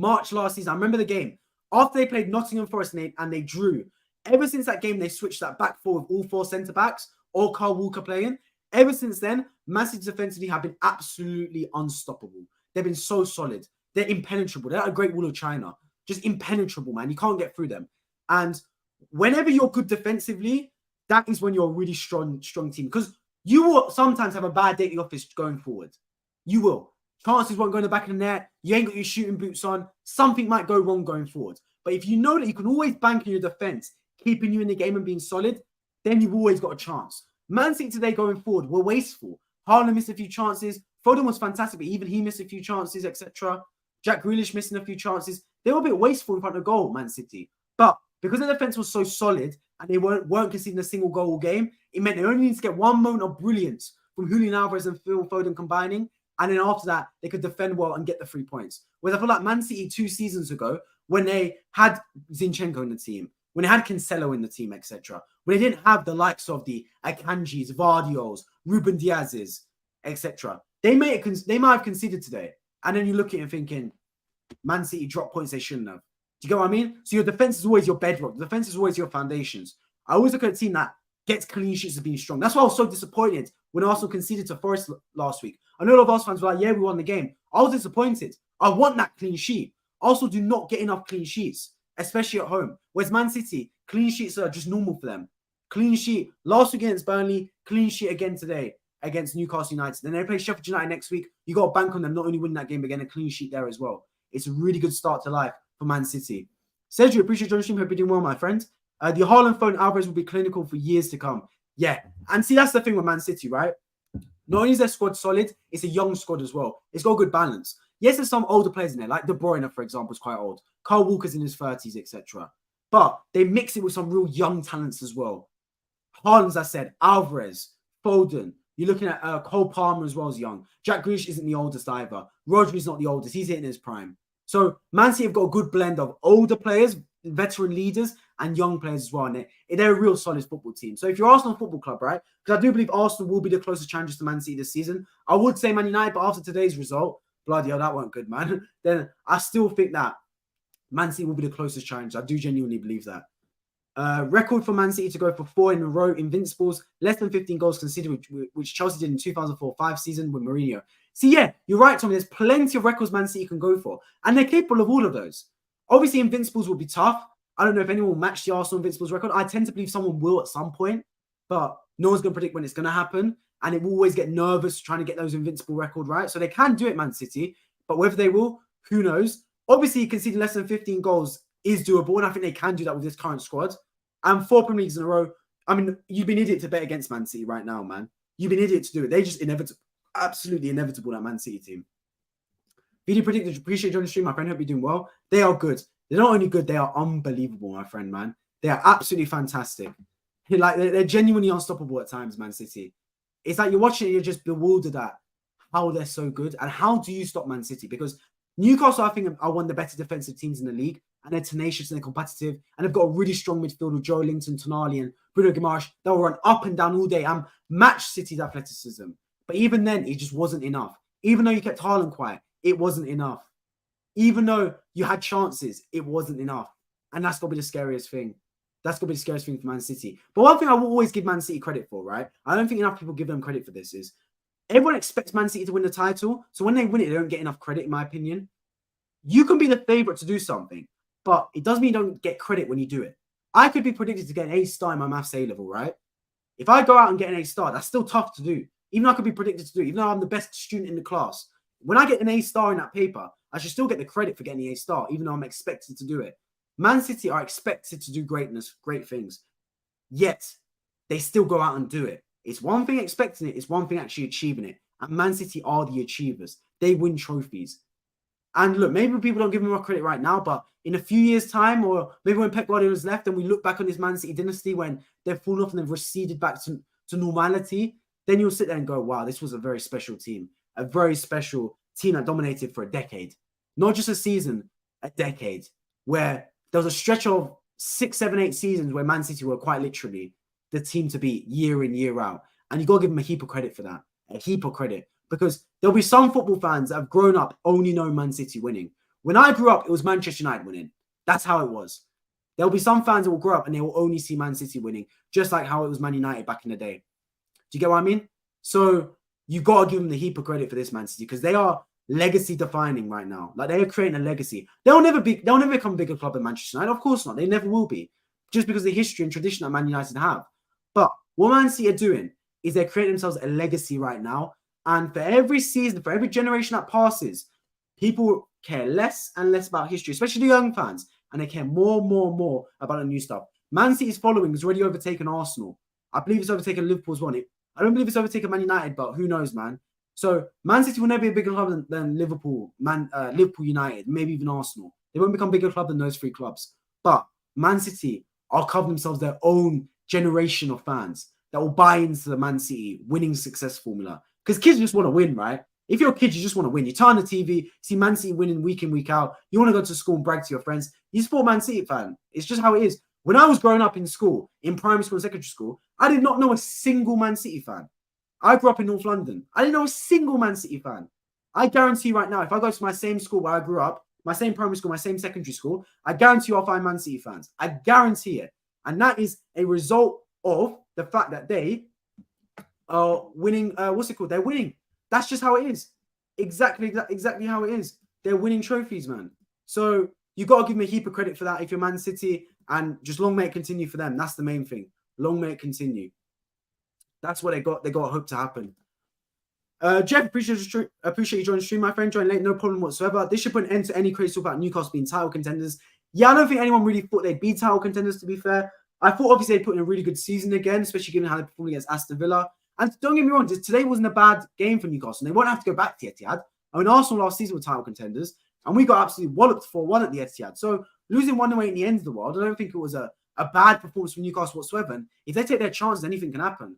I remember the game. After they played Nottingham Forest and they drew, ever since that game, they switched that back four with all four centre-backs or Kyle Walker playing. Ever since then, Man City defensively have been absolutely unstoppable. They've been so solid. They're impenetrable. They're like a Great Wall of China. Just impenetrable, man. You can't get through them. And whenever you're good defensively, that is when you're a really strong team. Because you will sometimes have a bad day at the office going forward. You will. Chances won't go in the back of the net. You ain't got your shooting boots on. Something might go wrong going forward. But if you know that you can always bank on your defense, keeping you in the game and being solid, then you've always got a chance. Man City today going forward were wasteful. Haaland missed a few chances. Foden was fantastic, but even he missed a few chances, etc. Jack Grealish missing a few chances. They were a bit wasteful in front of goal, Man City. But because the defense was so solid and they weren't conceding a single goal all game, it meant they only need to get one moment of brilliance from Julian Alvarez and Phil Foden combining. And then after that, they could defend well and get the 3 points. Whereas I feel like Man City 2 seasons ago, when they had Zinchenko in the team, when they had Cancelo in the team, etc., when they didn't have the likes of the Akanjis, Vardios, Ruben Diaz's, etc., they might have conceded today. And then you look at it thinking, Man City dropped points they shouldn't have. Do you get what I mean? So your defense is always your bedrock. The defense is always your foundations. I always look at a team that gets clean sheets as being strong. That's why I was so disappointed when Arsenal conceded to Forest last week. I know a lot of Arsenal fans were like, yeah, we won the game. I was disappointed. I want that clean sheet. Arsenal do not get enough clean sheets, especially at home. Whereas Man City, clean sheets are just normal for them. Clean sheet last week against Burnley, clean sheet again today against Newcastle United. Then they play Sheffield United next week. You got to bank on them not only winning that game, but getting a clean sheet there as well. It's a really good start to life for Man City. Sergio, appreciate your stream. Hope you're doing well, my friend. The Haaland phone Alvarez will be clinical for years to come. Yeah. And see, that's the thing with Man City, right? Not only is their squad solid, it's a young squad as well. It's got a good balance. Yes, there's some older players in there, like De Bruyne, for example, is quite old. Kyle Walker's in his 30s, etc. But they mix it with some real young talents as well. Haaland, as I said, Alvarez, Foden. You're looking at Cole Palmer as well as young. Jack Grealish isn't the oldest either. Rodri's not the oldest. He's hitting his prime. So Man City have got a good blend of older players, veteran leaders, and young players as well. And they're a real solid football team. So if you're Arsenal Football Club, right? Because I do believe Arsenal will be the closest challengers to Man City this season. I would say Man United, but after today's result, bloody hell, that weren't good, man. Then I still think that Man City will be the closest challenger. I do genuinely believe that. Record for Man City to go for 4 in a row invincibles, less than 15 goals conceded, which Chelsea did in 2004-05 season with Mourinho. See, yeah, you're right, Tommy. There's plenty of records Man City can go for, and they're capable of all of those. Obviously, invincibles will be tough. I don't know if anyone will match the Arsenal invincibles record. I tend to believe someone will at some point, but no one's going to predict when it's going to happen, and it will always get nervous trying to get those invincible record right. So they can do it, Man City, but whether they will, who knows? Obviously, conceding less than 15 goals is doable, and I think they can do that with this current squad. And 4 Premier Leagues in a row. I mean, you'd be an idiot to bet against Man City right now, man. You'd be an idiot to do it. They're just inevitable. Absolutely inevitable, that Man City team. Video predictors, appreciate you on the stream, my friend. Hope you're doing well. They are good. They're not only good, they are unbelievable, my friend, man. They are absolutely fantastic. Like, they're genuinely unstoppable at times, Man City. It's like you're watching it, you're just bewildered at how they're so good. And how do you stop Man City? Because Newcastle, I think, are one of the better defensive teams in the league. And they're tenacious and they're competitive. And they've got a really strong midfield with Joe Linton, Tonali, and Bruno Guimaraes. They'll run up and down all day and match City's athleticism. But even then, it just wasn't enough. Even though you kept Haaland quiet, it wasn't enough. Even though you had chances, it wasn't enough. And that's got to be the scariest thing. That's got to be the scariest thing for Man City. But one thing I will always give Man City credit for, right? I don't think enough people give them credit for this, is everyone expects Man City to win the title. So when they win it, they don't get enough credit, in my opinion. You can be the favourite to do something. but it doesn't mean you don't get credit when you do it. I could be predicted to get an A star in my maths A level, right? If I go out and get an A star, that's still tough to do. Even though I could be predicted to do it, even though I'm the best student in the class. When I get an A star in that paper, I should still get the credit for getting the A star, even though I'm expected to do it. Man City are expected to do greatness, great things. Yet, they still go out and do it. It's one thing expecting it, it's one thing actually achieving it. And Man City are the achievers. They win trophies. And look, maybe people don't give them more credit right now, but in a few years' time, or maybe when Pep Guardiola's left and we look back on this Man City dynasty when they've fallen off and they've receded back to normality, then you'll sit there and go, wow, this was a very special team. A very special team that dominated for a decade. Not just a season, a decade. Where there was a stretch of 6, 7, 8 seasons where Man City were quite literally the team to beat year in, year out. And you got to give them a heap of credit for that. A heap of credit. Because there'll be some football fans that have grown up only knowing Man City winning. When I grew up, it was Manchester United winning. That's how it was. There'll be some fans that will grow up and they will only see Man City winning, just like how it was Man United back in the day. Do you get what I mean? So you got to give them the heap of credit for this Man City because they are legacy defining right now. Like they are creating a legacy. They'll never become a bigger club than Manchester United. Of course not. They never will be. Just because of the history and tradition that Man United have. But what Man City are doing is they're creating themselves a legacy right now. And for every season, for every generation that passes, people care less and less about history, especially the young fans. And they care more about the new stuff. Man City's following has already overtaken Arsenal. I believe it's overtaken Liverpool as well. I don't believe it's overtaken Man United, but who knows, man. So Man City will never be a bigger club than Liverpool, Liverpool United, maybe even Arsenal. They won't become a bigger club than those 3 clubs. But Man City are carving themselves their own generation of fans that will buy into the Man City winning success formula. Because kids just want to win, right? If you're a kid, you just want to win. You turn on the TV, see Man City winning week in, week out. You want to go to school and brag to your friends. You support Man City fan. It's just how it is. When I was growing up in school, in primary school and secondary school, I did not know a single Man City fan. I grew up in North London. I didn't know a single Man City fan. I guarantee right now, if I go to my same school where I grew up, my same primary school, my same secondary school, I guarantee I'll find Man City fans. I guarantee it. And that is a result of the fact that they are winning. They're winning. That's just how it is. Exactly how it is. They're winning trophies, man. So you got to give them a heap of credit for that if you're Man City, and just long may it continue for them. That's the main thing. Long may it continue. That's what they got. They got hope to happen. Jeff, appreciate you joining the stream, my friend. Join late, no problem whatsoever. This should put an end to any crazy talk about Newcastle being title contenders. Yeah, I don't think anyone really thought they'd be title contenders, to be fair. I thought obviously they'd put in a really good season again, especially given how they performed against Aston Villa. And don't get me wrong, today wasn't a bad game for Newcastle. They won't have to go back to Ethiad. I mean, Arsenal last season were title contenders, and we got absolutely walloped 4-1 at the Ethiad. So losing 1-0 in the end of the world, I don't think it was a bad performance from Newcastle whatsoever. And if they take their chances, anything can happen.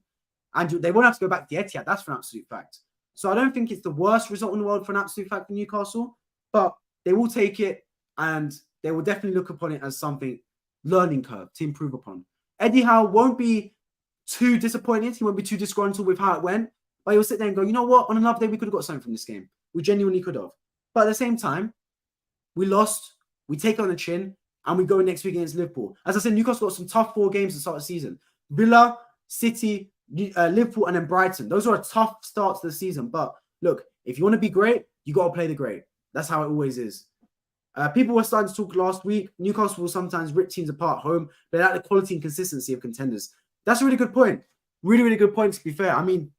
And they won't have to go back to the Ethiad. That's for an absolute fact. So I don't think it's the worst result in the world for an absolute fact for Newcastle, but they will take it and they will definitely look upon it as something learning curve to improve upon. Eddie Howe won't be too disappointed. He won't be too disgruntled with how it went, but he'll sit there and go, you know what? On another day, we could have got something from this game. We genuinely could have. But at the same time, we lost. We take it on the chin and we go next week against Liverpool. As I said, Newcastle got some tough 4 games to start the season. Villa, City, Liverpool, and then Brighton. Those are a tough start to the season. But look, if you want to be great, you got to play the great. That's how it always is. People were starting to talk last week. Newcastle will sometimes rip teams apart at home. They lack the quality and consistency of contenders. That's a really good point. Really, really good point, to be fair. I mean,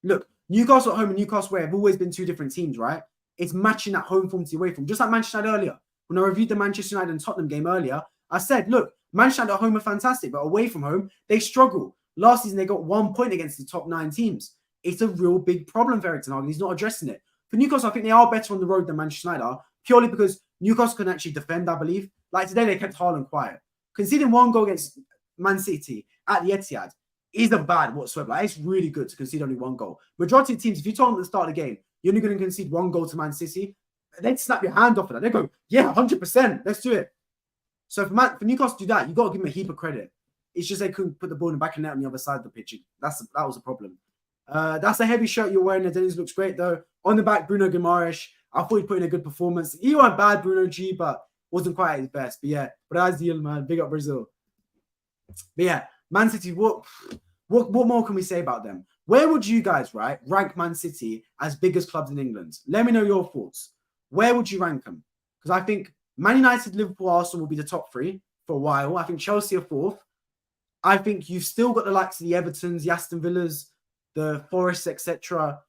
look, Newcastle at home and Newcastle away have always been 2 different teams, right? It's matching that home form to the away form. Just like Manchester United earlier. When I reviewed the Manchester United and Tottenham game earlier, I said, look, Manchester United at home are fantastic, but away from home, they struggle. Last season, they got 1 point against the top 9 teams. It's a real big problem for Eric Ten Hag, and he's not addressing it. For Newcastle, I think they are better on the road than Manchester United are, purely because Newcastle can actually defend, I believe. Like today, they kept Haaland quiet. Conceding 1 goal against Man City at the Etihad isn't bad whatsoever. Like, it's really good to concede only 1 goal. Majority of teams, if you told them at the start of the game, you're only going to concede 1 goal to Man City, they'd snap your hand off of that. They go, yeah, 100%, let's do it. So for Newcastle to do that, you've got to give them a heap of credit. It's just they couldn't put the ball in the back of the net on the other side of the pitch. That was a problem. That's a heavy shirt you're wearing. The Dennis looks great, though. On the back, Bruno Guimaraes. I thought he put in a good performance. He wasn't bad, Bruno G, but wasn't quite at his best. But yeah, Brazil, man. Big up Brazil. But yeah, Man City, what more can we say about them? Where would you guys, rank Man City as biggest clubs in England? Let me know your thoughts. Where would you rank them? Because I think Man United, Liverpool, Arsenal will be the top three for a while. I think Chelsea are fourth. I think you've still got the likes of the Evertons, the Aston Villas, the Forests, etc.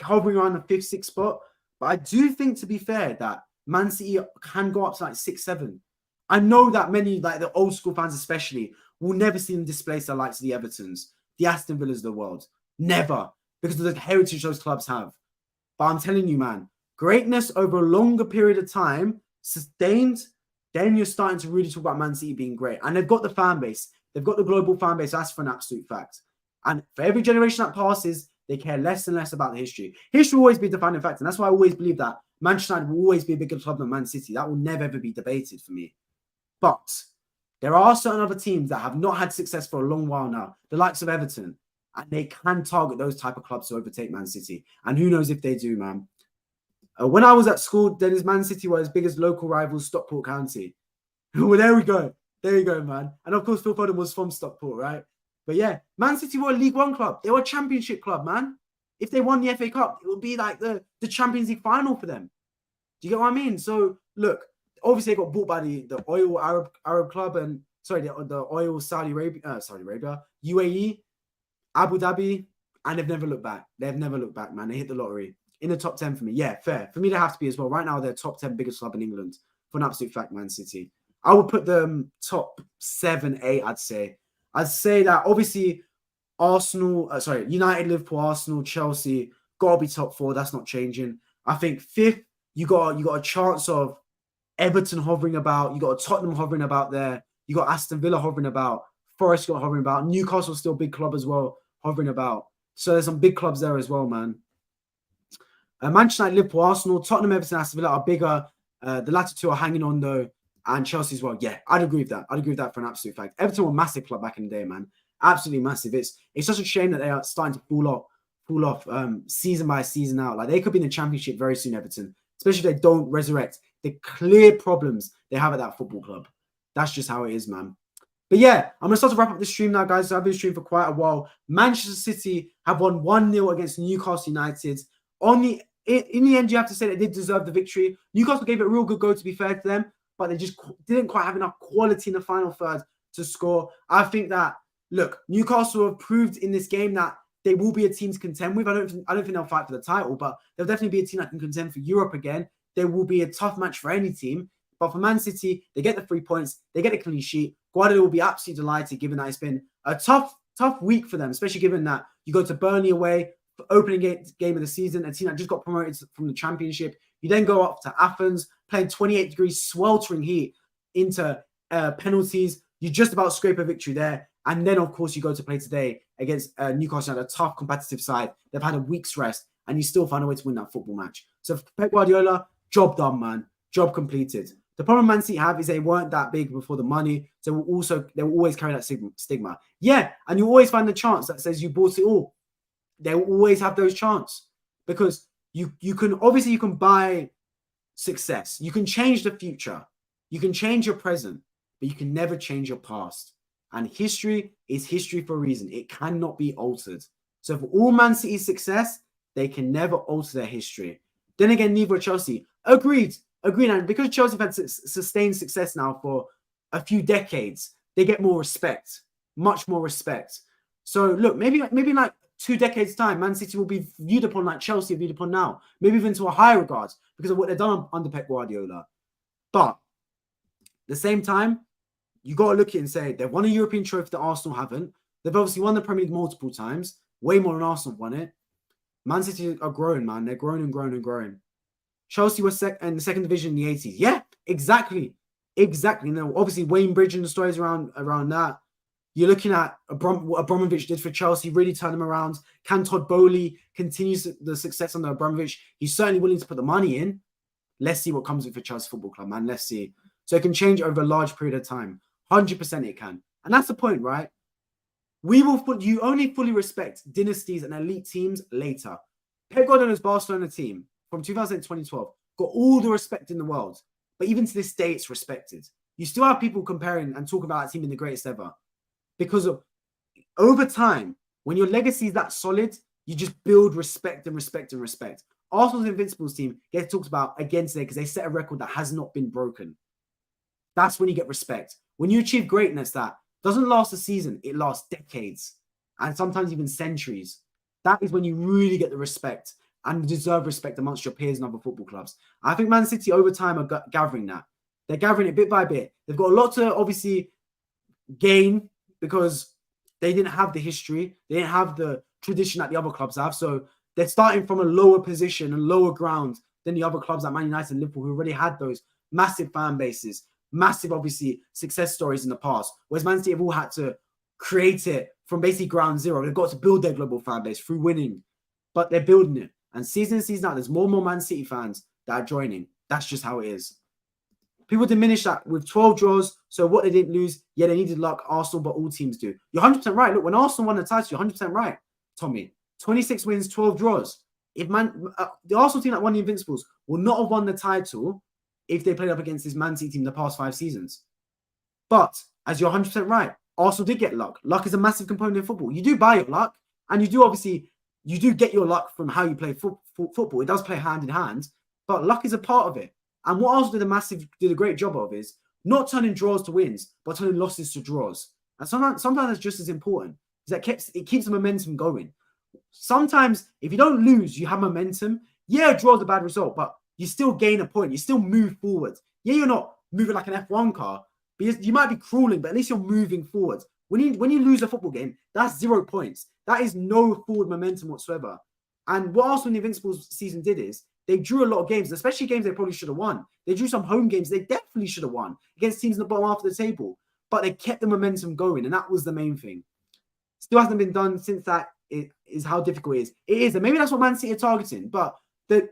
Hovering around the fifth, sixth spot. But I do think, to be fair, that Man City can go up to like 6, 7. I know that many, like the old school fans especially, will never see them displace the likes of the Evertons, the Aston Villas of the world. Never. Because of the heritage those clubs have. But I'm telling you, man, greatness over a longer period of time, sustained, then you're starting to really talk about Man City being great. And they've got the fan base. They've got the global fan base. That's for an absolute fact. And for every generation that passes, they care less and less about the history. History will always be a defining factor. And that's why I always believe that Manchester United will always be a bigger club than Man City. That will never, ever be debated for me. But there are certain other teams that have not had success for a long while now, the likes of Everton. And they can target those type of clubs to overtake Man City. And who knows if they do, man. When I was at school, then Man City were as big as local rivals Stockport County. Well, there we go. There you go, man. And of course, Phil Foden was from Stockport, right? But yeah, Man City were a League One club. They were a Championship club, man. If they won the FA Cup, it would be like the Champions League final for them. Do you get what I mean? So, look, obviously they got bought by the oil Arab club and, sorry, the oil Saudi Arabia, UAE, Abu Dhabi, and they've never looked back. They've never looked back, man. They hit the lottery. In the top 10 for me. Yeah, fair. For me, they have to be as well. Right now, they're top 10 biggest club in England. For an absolute fact, Man City. I would put them top 7, 8, I'd say. I'd say that, obviously, United, Liverpool, Arsenal, Chelsea, got to be top 4. That's not changing. I think 5th, you got a chance of Everton hovering about. You got a Tottenham hovering about there. You got Aston Villa hovering about. Forest got hovering about. Newcastle still a big club as well, hovering about. So there's some big clubs there as well, man. Manchester United, Liverpool, Arsenal, Tottenham, Everton, Aston Villa are bigger. The latter two are hanging on though, and Chelsea as well. Yeah, I'd agree with that. I'd agree with that for an absolute fact. Everton were a massive club back in the day, man. Absolutely massive. It's such a shame that they are starting to fall off season by season out. Like they could be in the Championship very soon, Everton, especially if they don't resurrect the clear problems they have at that football club. That's just how it is, man. But yeah, I'm going to start to wrap up the stream now, guys. So I've been streaming for quite a while. Manchester City have won 1-0 against Newcastle United. In the end, you have to say they did deserve the victory. Newcastle gave it a real good go, to be fair to them, but they just didn't quite have enough quality in the final third to score. I think that, look, Newcastle have proved in this game that they will be a team to contend with. I don't think they'll fight for the title, but they'll definitely be a team that can contend for Europe again. They will be a tough match for any team. But for Man City, they get the 3 points. They get a clean sheet. Guardiola will be absolutely delighted, given that it's been a tough week for them, especially given that you go to Burnley away, opening game of the season, a team that just got promoted from the Championship. You then go up to Athens, playing 28 degrees sweltering heat into penalties. You just about scrape a victory there. And then, of course, you go to play today against Newcastle, a tough competitive side. They've had a week's rest, and you still find a way to win that football match. So for Pep Guardiola, job done, man. Job completed. The problem Man City have is they weren't that big before the money, so they will always carry that stigma. Yeah, and you always find the chance that says you bought it all. They will always have those chances because you can buy success. You can change the future. You can change your present, but you can never change your past. And history is history for a reason. It cannot be altered. So for all Man City's success, they can never alter their history. Then again, neither Chelsea. Agreed. And because Chelsea have had sustained success now for a few decades, they get more respect, much more respect. So look, maybe like 2 decades time, Man City will be viewed upon like Chelsea are viewed upon now, maybe even to a higher regard because of what they've done under Pep Guardiola. But at the same time, you got to look at it and say they've won a European trophy that Arsenal haven't. They've obviously won the Premier League multiple times, way more than Arsenal won it. Man City are growing, man. They're growing and growing and growing. Chelsea was in the second division in the 80s. Yeah, exactly. You know, obviously Wayne Bridge and the stories around that. You're looking at what Abramovich did for Chelsea, really turned them around. Can Todd Bowley continues the success under Abramovich? He's certainly willing to put the money in. Let's see what comes with for Chelsea Football Club, man. Let's see. So it can change over a large period of time. 100% it can. And that's the point, right? You only fully respect dynasties and elite teams later. Pep Guardiola's Barcelona team from 2000 to 2012 got all the respect in the world. But even to this day, it's respected. You still have people comparing and talking about that team being the greatest ever. Because over time, when your legacy is that solid, you just build respect and respect and respect. Arsenal's Invincibles team gets talked about again today because they set a record that has not been broken. That's when you get respect. When you achieve greatness that doesn't last a season, it lasts decades and sometimes even centuries. That is when you really get the respect and deserve respect amongst your peers in other football clubs. I think Man City over time are gathering that. They're gathering it bit by bit. They've got a lot to obviously gain because they didn't have the history. They didn't have the tradition that the other clubs have. So they're starting from a lower position and lower ground than the other clubs like Man United and Liverpool, who already had those massive fan bases, massive, obviously, success stories in the past. Whereas Man City have all had to create it from basically ground zero. They've got to build their global fan base through winning, but they're building it. And season in, season out, there's more and more Man City fans that are joining. That's just how it is. People diminish that with 12 draws. So what they didn't lose, yeah, they needed luck. Arsenal, but all teams do. You're 100% right. Look, when Arsenal won the title, you're 100% right, Tommy. 26 wins, 12 draws. If the Arsenal team that won the Invincibles will not have won the title if they played up against this Man City team the past 5 seasons. But as you're 100% right, Arsenal did get luck. Luck is a massive component in football. You do buy your luck, and you do get your luck from how you play football. It does play hand in hand, but luck is a part of it. And what Arsenal did a great job of is not turning draws to wins, but turning losses to draws. And sometimes that's just as important. Is that it keeps the momentum going. Sometimes if you don't lose, you have momentum. Yeah, a draw is a bad result, but you still gain a point. You still move forward. Yeah, you're not moving like an F1 car, because you might be crawling, but at least you're moving forward. When you lose a football game, that's 0 points. That is no forward momentum whatsoever. And what Arsenal in the Invincibles season did is they drew a lot of games, especially games they probably should have won. They drew some home games they definitely should have won against teams in the bottom half of the table, but they kept the momentum going, and that was the main thing. Still hasn't been done since that. It is how difficult it is. It is, and maybe that's what Man City are targeting. But the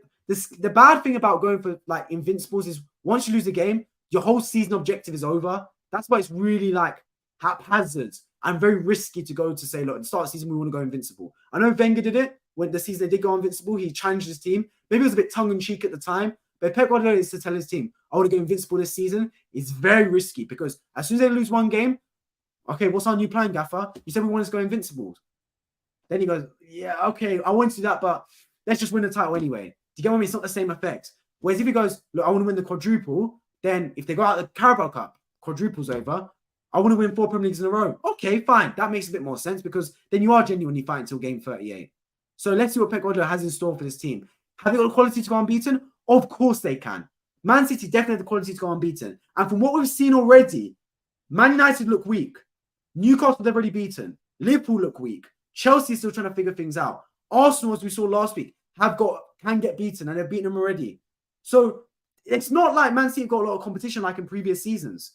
bad thing about going for like Invincibles is once you lose a game, your whole season objective is over. That's why it's really like haphazard and very risky to go to say, look, at the start of the season, we want to go invincible. I know Wenger did it when the season they did go invincible. He challenged his team. Maybe it was a bit tongue-in-cheek at the time, but Pep Guardiola is to tell his team, I want to go invincible this season. It's very risky because as soon as they lose one game, okay, what's our new plan, Gaffer? You said we want to go invincible. Then he goes, yeah, okay, I want to do that, but let's just win the title anyway. Do you get what I mean? It's not the same effect. Whereas if he goes, look, I want to win the quadruple, then if they go out the Carabao Cup, quadruple's over, I want to win 4 Premier Leagues in a row. Okay, fine. That makes a bit more sense because then you are genuinely fighting until game 38. So let's see what Pep Guardiola has in store for this team. Have they got the quality to go unbeaten? Of course they can. Man City definitely have the quality to go unbeaten. And from what we've seen already, Man United look weak. Newcastle, they've already beaten. Liverpool look weak. Chelsea is still trying to figure things out. Arsenal, as we saw last week, can get beaten, and they've beaten them already. So it's not like Man City got a lot of competition like in previous seasons.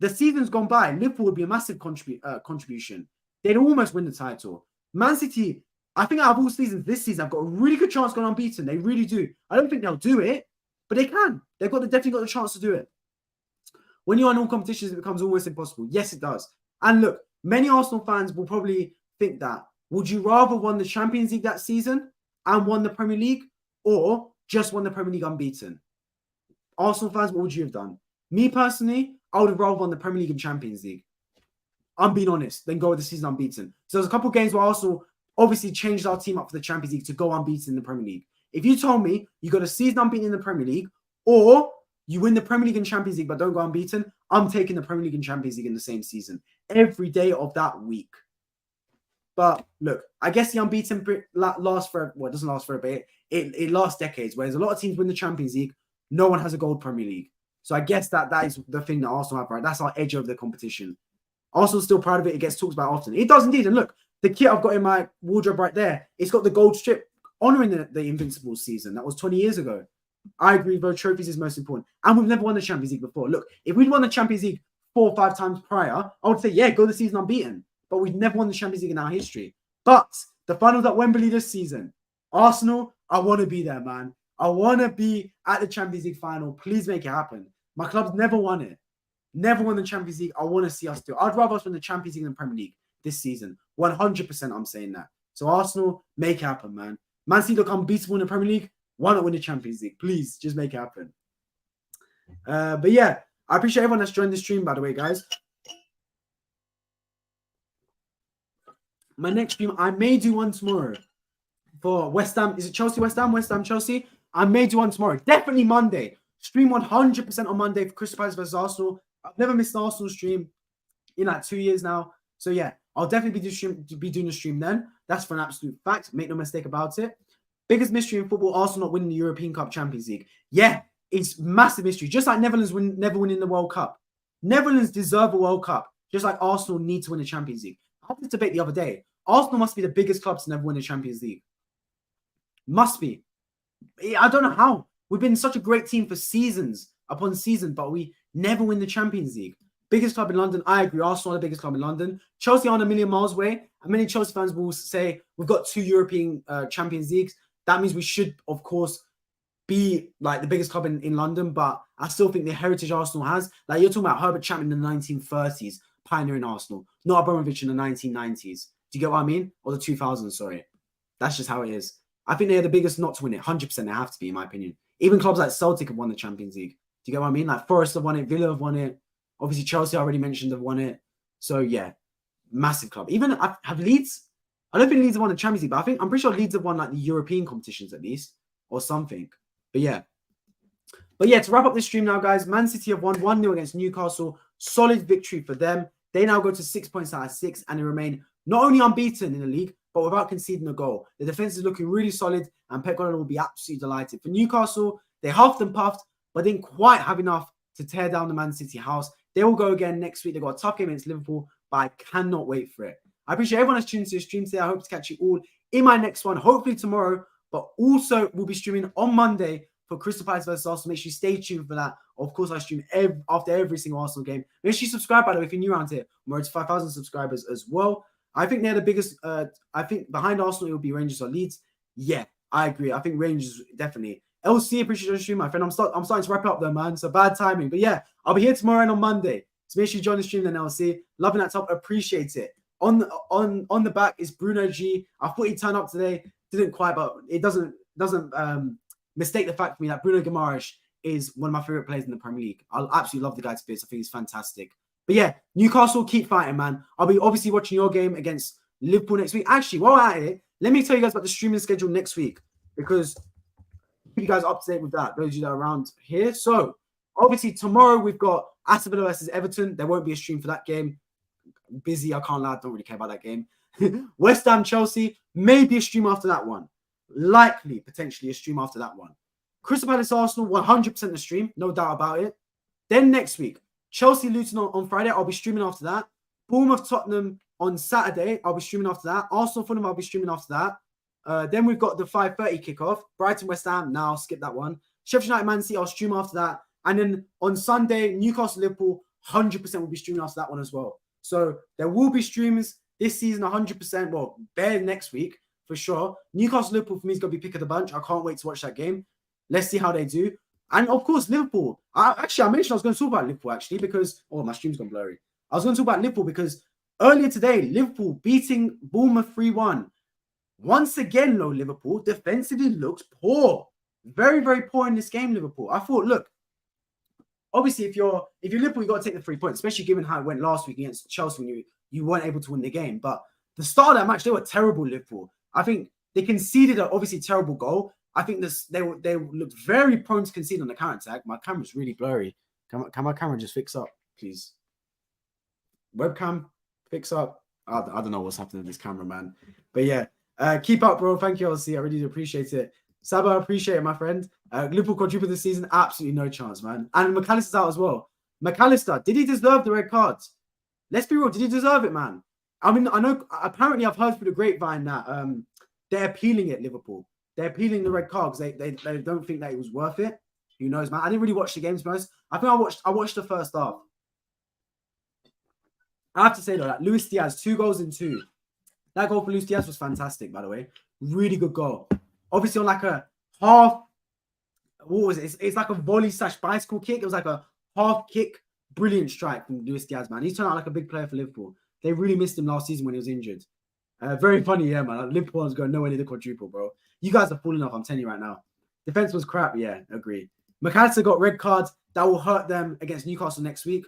The season's gone by. Liverpool would be a massive contribution. They'd almost win the title. Man City, I think out of all seasons, this season, I've got a really good chance going unbeaten. They really do. I don't think they'll do it, but they can. They've definitely got the chance to do it. When you're in all competitions, it becomes almost impossible. Yes, it does. And look, many Arsenal fans will probably think that. Would you rather won the Champions League that season and won the Premier League, or just won the Premier League unbeaten? Arsenal fans, what would you have done? Me personally, I would have rather won the Premier League and Champions League. I'm being honest, then go with the season unbeaten. So there's a couple of games where Arsenal obviously changed our team up for the Champions League to go unbeaten in the Premier League. If you told me you got a season unbeaten in the Premier League, or you win the Premier League and Champions League but don't go unbeaten, I'm taking the Premier League and Champions League in the same season every day of that week. But look, I guess the unbeaten lasts for, well, it doesn't last for a bit. It lasts decades, whereas a lot of teams win the Champions League, no one has a gold Premier League. So I guess that is the thing that Arsenal have, right? That's our edge over the competition. Arsenal's still proud of it. It gets talked about often. It does indeed. And look, the kit I've got in my wardrobe right there, it's got the gold strip honouring the Invincibles season. That was 20 years ago. I agree, though, trophies is most important. And we've never won the Champions League before. Look, if we'd won the Champions League 4 or 5 times prior, I would say, yeah, go the season unbeaten. But we've never won the Champions League in our history. But the finals at Wembley this season, Arsenal, I want to be there, man. I want to be at the Champions League final. Please make it happen. My club's never won it. Never won the Champions League. I want to see us do it. I'd rather us win the Champions League than the Premier League this season. 100% I'm saying that. So Arsenal, make it happen, man. Man City look unbeatable in the Premier League. Why not win the Champions League? Please, just make it happen. But yeah, I appreciate everyone that's joined the stream, by the way, guys. My next stream, I may do one tomorrow. for West Ham. Is it Chelsea, West Ham, West Ham, Chelsea? I may do one tomorrow. Definitely Monday. Stream 100% on Monday for Crystal Palace versus Arsenal. I've never missed an Arsenal stream in like 2 years now. So yeah, I'll definitely be doing a stream then. That's for an absolute fact. Make no mistake about it. Biggest mystery in football, Arsenal not winning the European Cup Champions League. Yeah, it's massive mystery. Just like Netherlands never winning the World Cup. Netherlands deserve a World Cup, just like Arsenal need to win the Champions League. I had this debate the other day. Arsenal must be the biggest club to never win the Champions League. Must be. I don't know how. We've been such a great team for seasons upon season, but we never win the Champions League. Biggest club in London, I agree. Arsenal are the biggest club in London. Chelsea aren't a million miles away. And many Chelsea fans will say, we've got 2 European Champions Leagues. That means we should, of course, be like the biggest club in London. But I still think the heritage Arsenal has, like you're talking about Herbert Chapman in the 1930s, pioneering Arsenal, not Abramovich in the 1990s. Do you get what I mean? Or the 2000s, sorry. That's just how it is. I think they're the biggest not to win it. 100% they have to be, in my opinion. Even clubs like Celtic have won the Champions League. Do you get what I mean? Like Forest have won it, Villa have won it. Obviously, Chelsea, I already mentioned, have won it. So, yeah, massive club. Even have Leeds, I don't think Leeds have won the Champions League, but I'm pretty sure Leeds have won like the European competitions at least, or something. But yeah, to wrap up this stream now, guys, Man City have won 1-0 against Newcastle. Solid victory for them. They now go to 6 points out of 6, and they remain not only unbeaten in the league, but without conceding a goal. The defense is looking really solid, and Pep Guardiola will be absolutely delighted. For Newcastle, they huffed and puffed, but didn't quite have enough to tear down the Man City house. They will go again next week. They've got a tough game against Liverpool, but I cannot wait for it. I appreciate everyone that's tuned to the stream today. I hope to catch you all in my next one, hopefully tomorrow, but also we'll be streaming on Monday for Crystal Palace versus Arsenal. Make sure you stay tuned for that. Of course, I stream after every single Arsenal game. Make sure you subscribe, by the way, if you're new around here. I'm already 5,000 subscribers as well. I think they're the biggest. I think behind Arsenal, it will be Rangers or Leeds. Yeah, I agree. I think Rangers definitely. LC, appreciate your stream, my friend. I'm starting to wrap up though, man. So bad timing. But yeah, I'll be here tomorrow and on Monday. So make sure you join the stream then, LC. Loving that top. Appreciate it. On the back is Bruno G. I thought he'd turn up today. Didn't quite, but it doesn't mistake the fact for me that Bruno Guimaraes is one of my favorite players in the Premier League. I absolutely love the guy to bits. I think he's fantastic. But yeah, Newcastle, keep fighting, man. I'll be obviously watching your game against Liverpool next week. Actually, while we're at it, let me tell you guys about the streaming schedule next week, because you guys up to date with that, those of you that are around here. So obviously tomorrow we've got Aston Villa versus Everton. There won't be a stream for that game. I'm busy, I can't lie, I don't really care about that game. West Ham, Chelsea, maybe a stream after that one. Likely, potentially a stream after that one. Crystal Palace, Arsenal, 100% the stream, no doubt about it. Then next week, Chelsea, Luton on Friday, I'll be streaming after that. Bournemouth, Tottenham on Saturday, I'll be streaming after that. Arsenal, Fulham, I'll be streaming after that. Then we've got the 5:30 kickoff. Brighton, West Ham. Now I'll skip that one. Sheffield United, Man City. I'll stream after that. And then on Sunday, Newcastle, Liverpool. 100% will be streaming after that one as well. So there will be streams this season. 100%. Well, bare next week for sure. Newcastle, Liverpool for me is gonna be pick of the bunch. I can't wait to watch that game. Let's see how they do. And of course, Liverpool. I mentioned I was going to talk about Liverpool actually because my stream's gone blurry. I was going to talk about Liverpool because earlier today, Liverpool beating Bournemouth 3-1. Once again, though, Liverpool defensively looks poor. Very, very poor in this game, Liverpool. I thought, look, obviously, if you're Liverpool, you got to take the 3 points, especially given how it went last week against Chelsea when you weren't able to win the game. But the start of that match, they were terrible, Liverpool. I think they conceded an obviously terrible goal. I think they looked very prone to concede on the counter attack. My camera's really blurry. Can my camera just fix up, please? Webcam, fix up. I don't know what's happening with this camera, man. But yeah. Keep up, bro. Thank you, LC. I really do appreciate it. Saba, I appreciate it, my friend. Liverpool quadruple this season. Absolutely no chance, man. And McAllister's out as well. McAllister, did he deserve the red cards? Let's be real. Did he deserve it, man? I mean, I know, apparently I've heard through the grapevine that they're appealing it, Liverpool. They're appealing the red card because they don't think that it was worth it. Who knows, man? I didn't really watch the games, most. I think I watched the first half. I have to say, though, that Luis Diaz, 2 goals in 2. That goal for Luis Diaz was fantastic, by the way. Really good goal. Obviously, on like a half, what was it? It's like a volley/bicycle kick. It was like a half kick. Brilliant strike from Luis Diaz, man. He's turned out like a big player for Liverpool. They really missed him last season when he was injured. Very funny, yeah, man. Liverpool was going nowhere near the quadruple, bro. You guys are falling off, I'm telling you right now. Defense was crap, yeah, agree. McAllister got red cards. That will hurt them against Newcastle next week.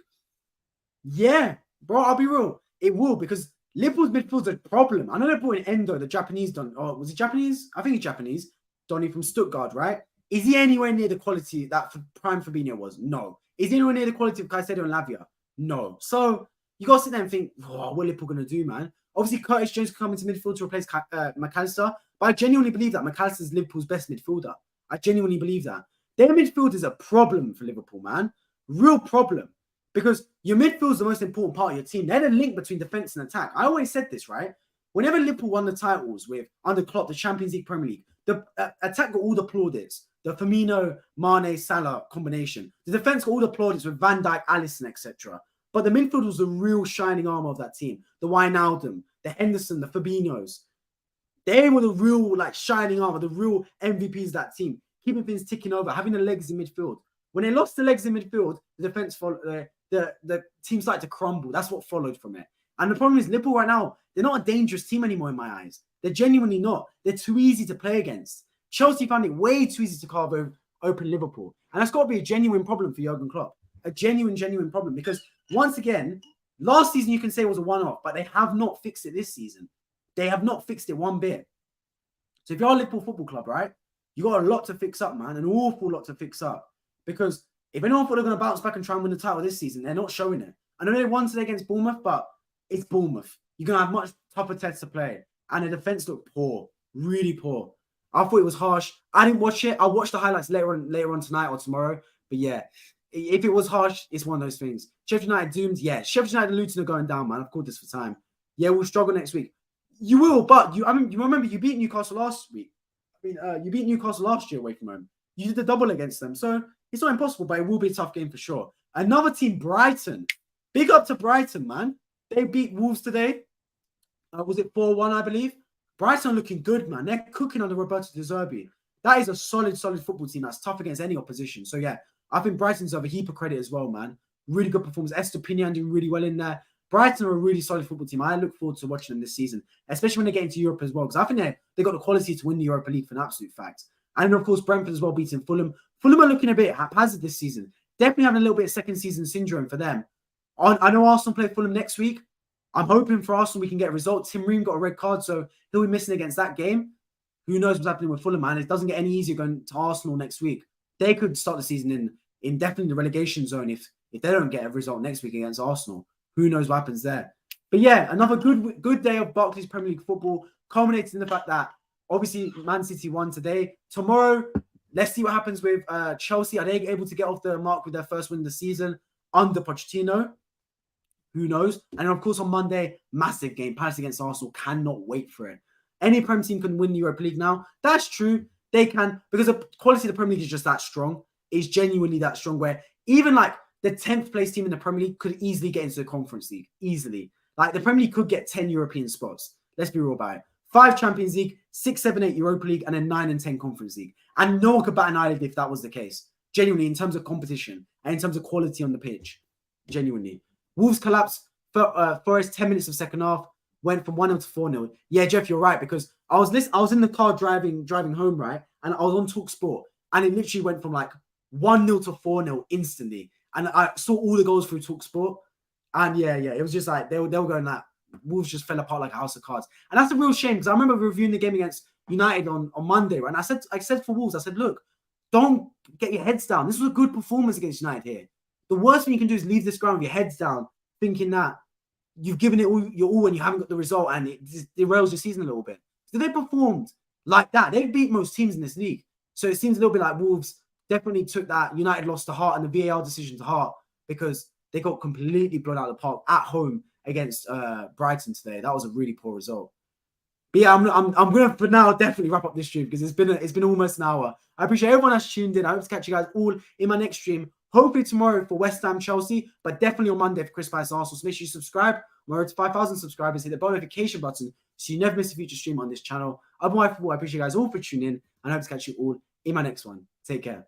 Yeah, bro, I'll be real. It will, because Liverpool's midfield's a problem. I know they brought in Endo, the Japanese Don. Oh, was he Japanese? I think he's Japanese. Donny from Stuttgart, right? Is he anywhere near the quality that prime Fabinho was? No. Is he anywhere near the quality of Caicedo and Lavia? No. So you got to sit there and think, oh, what are Liverpool going to do, man? Obviously, Curtis Jones can come into midfield to replace McAllister, but I genuinely believe that McAllister is Liverpool's best midfielder. I genuinely believe that. Their midfield is a problem for Liverpool, man. Real problem. Because your midfield is the most important part of your team. They're the link between defense and attack. I always said this, right? Whenever Liverpool won the titles with under Klopp, the Champions League, Premier League, the attack got all the plaudits. The Firmino, Mane, Salah combination. The defense got all the plaudits with Van Dijk, Alisson, etc. But the midfield was the real shining armor of that team. The Wijnaldum, the Henderson, the Fabinhos. They were the real shining armor, the real MVPs of that team. Keeping things ticking over, having the legs in midfield. When they lost the legs in midfield, the defense followed. The team started to crumble. That's what followed from it. And the problem is Liverpool right now, they're not a dangerous team anymore in my eyes. They're genuinely not. They're too easy to play against. Chelsea found it way too easy to carve open Liverpool. And that's got to be a genuine problem for Jurgen Klopp. A genuine problem. Because once again, last season you can say was a one-off, but they have not fixed it this season. They have not fixed it one bit. So if you're a Liverpool Football Club, right, you got a lot to fix up, man. An awful lot to fix up. Because if anyone thought they're going to bounce back and try and win the title this season, they're not showing it. I know they won today against Bournemouth, but it's Bournemouth. You're going to have much tougher tests to play. And the defense looked poor. Really poor. I thought it was harsh. I didn't watch it. I'll watch the highlights later on tonight or tomorrow. But yeah, if it was harsh, it's one of those things. Sheffield United doomed. Yeah, Sheffield United and Luton are going down, man. I've called this for time. Yeah, we'll struggle next week. You will, but you remember you beat Newcastle last week. You beat Newcastle last year away from home. You did the double against them. So it's not impossible, but it will be a tough game for sure. Another team, Brighton. Big up to Brighton, man. They beat Wolves today. Was it 4-1, I believe? Brighton are looking good, man. They're cooking under Roberto De Zerbi. That is a solid football team that's tough against any opposition. So, yeah, I think Brighton's have a heap of credit as well, man. Really good performance. Estepinian doing really well in there. Brighton are a really solid football team. I look forward to watching them this season, especially when they get into Europe as well, because I think they got the quality to win the Europa League for an absolute fact. And, of course, Brentford as well beating Fulham. Fulham are looking a bit haphazard this season. Definitely having a little bit of second season syndrome for them. I know Arsenal play Fulham next week. I'm hoping for Arsenal we can get a result. Tim Ream got a red card, so he'll be missing against that game. Who knows what's happening with Fulham, man? It doesn't get any easier going to Arsenal next week. They could start the season in definitely the relegation zone if they don't get a result next week against Arsenal. Who knows what happens there? But yeah, another good day of Barclays Premier League football, culminated in the fact that obviously Man City won today. Tomorrow, let's see what happens with Chelsea. Are they able to get off the mark with their first win of the season under Pochettino? Who knows? And of course, on Monday, massive game. Palace against Arsenal. Cannot wait for it. Any Premier team can win the Europa League now. That's true. They can, because the quality of the Premier League is just that strong. It's genuinely that strong where even like the 10th place team in the Premier League could easily get into the Conference League. Easily. Like the Premier League could get 10 European spots. Let's be real about it. 5 Champions League, 6, 7, 8 Europa League, and then 9 and 10 Conference League. And no one could bat an eyelid if that was the case. Genuinely, in terms of competition and in terms of quality on the pitch. Genuinely. Wolves collapsed. Forest 10 minutes of second half. Went from 1-0 to 4-0. Yeah, Jeff, you're right, because I was in the car driving home, right? And I was on TalkSport. And it literally went from like 1-0 to 4-0 instantly. And I saw all the goals through TalkSport. And yeah, it was just like they were going like Wolves just fell apart like a house of cards. And that's a real shame, because I remember reviewing the game against United on Monday, right? And I said for Wolves, I said, look, don't get your heads down. This was a good performance against United here. The worst thing you can do is leave this ground with your heads down, thinking that you've given it all your all and you haven't got the result, and it derails your season a little bit. So they performed like that. They beat most teams in this league. So it seems a little bit like Wolves definitely took that United loss to heart and the VAR decision to heart, because they got completely blown out of the park at home against Brighton today. That was a really poor result. But yeah, I'm going to, for now, definitely wrap up this stream, because it's been almost an hour. I appreciate everyone that's tuned in. I hope to catch you guys all in my next stream. Hopefully tomorrow for West Ham, Chelsea, but definitely on Monday for Crystal Palace, Arsenal. So make sure you subscribe. We're to 5,000 subscribers. Hit the bell notification button so you never miss a future stream on this channel. Otherwise, I appreciate you guys all for tuning in, and I hope to catch you all in my next one. Take care.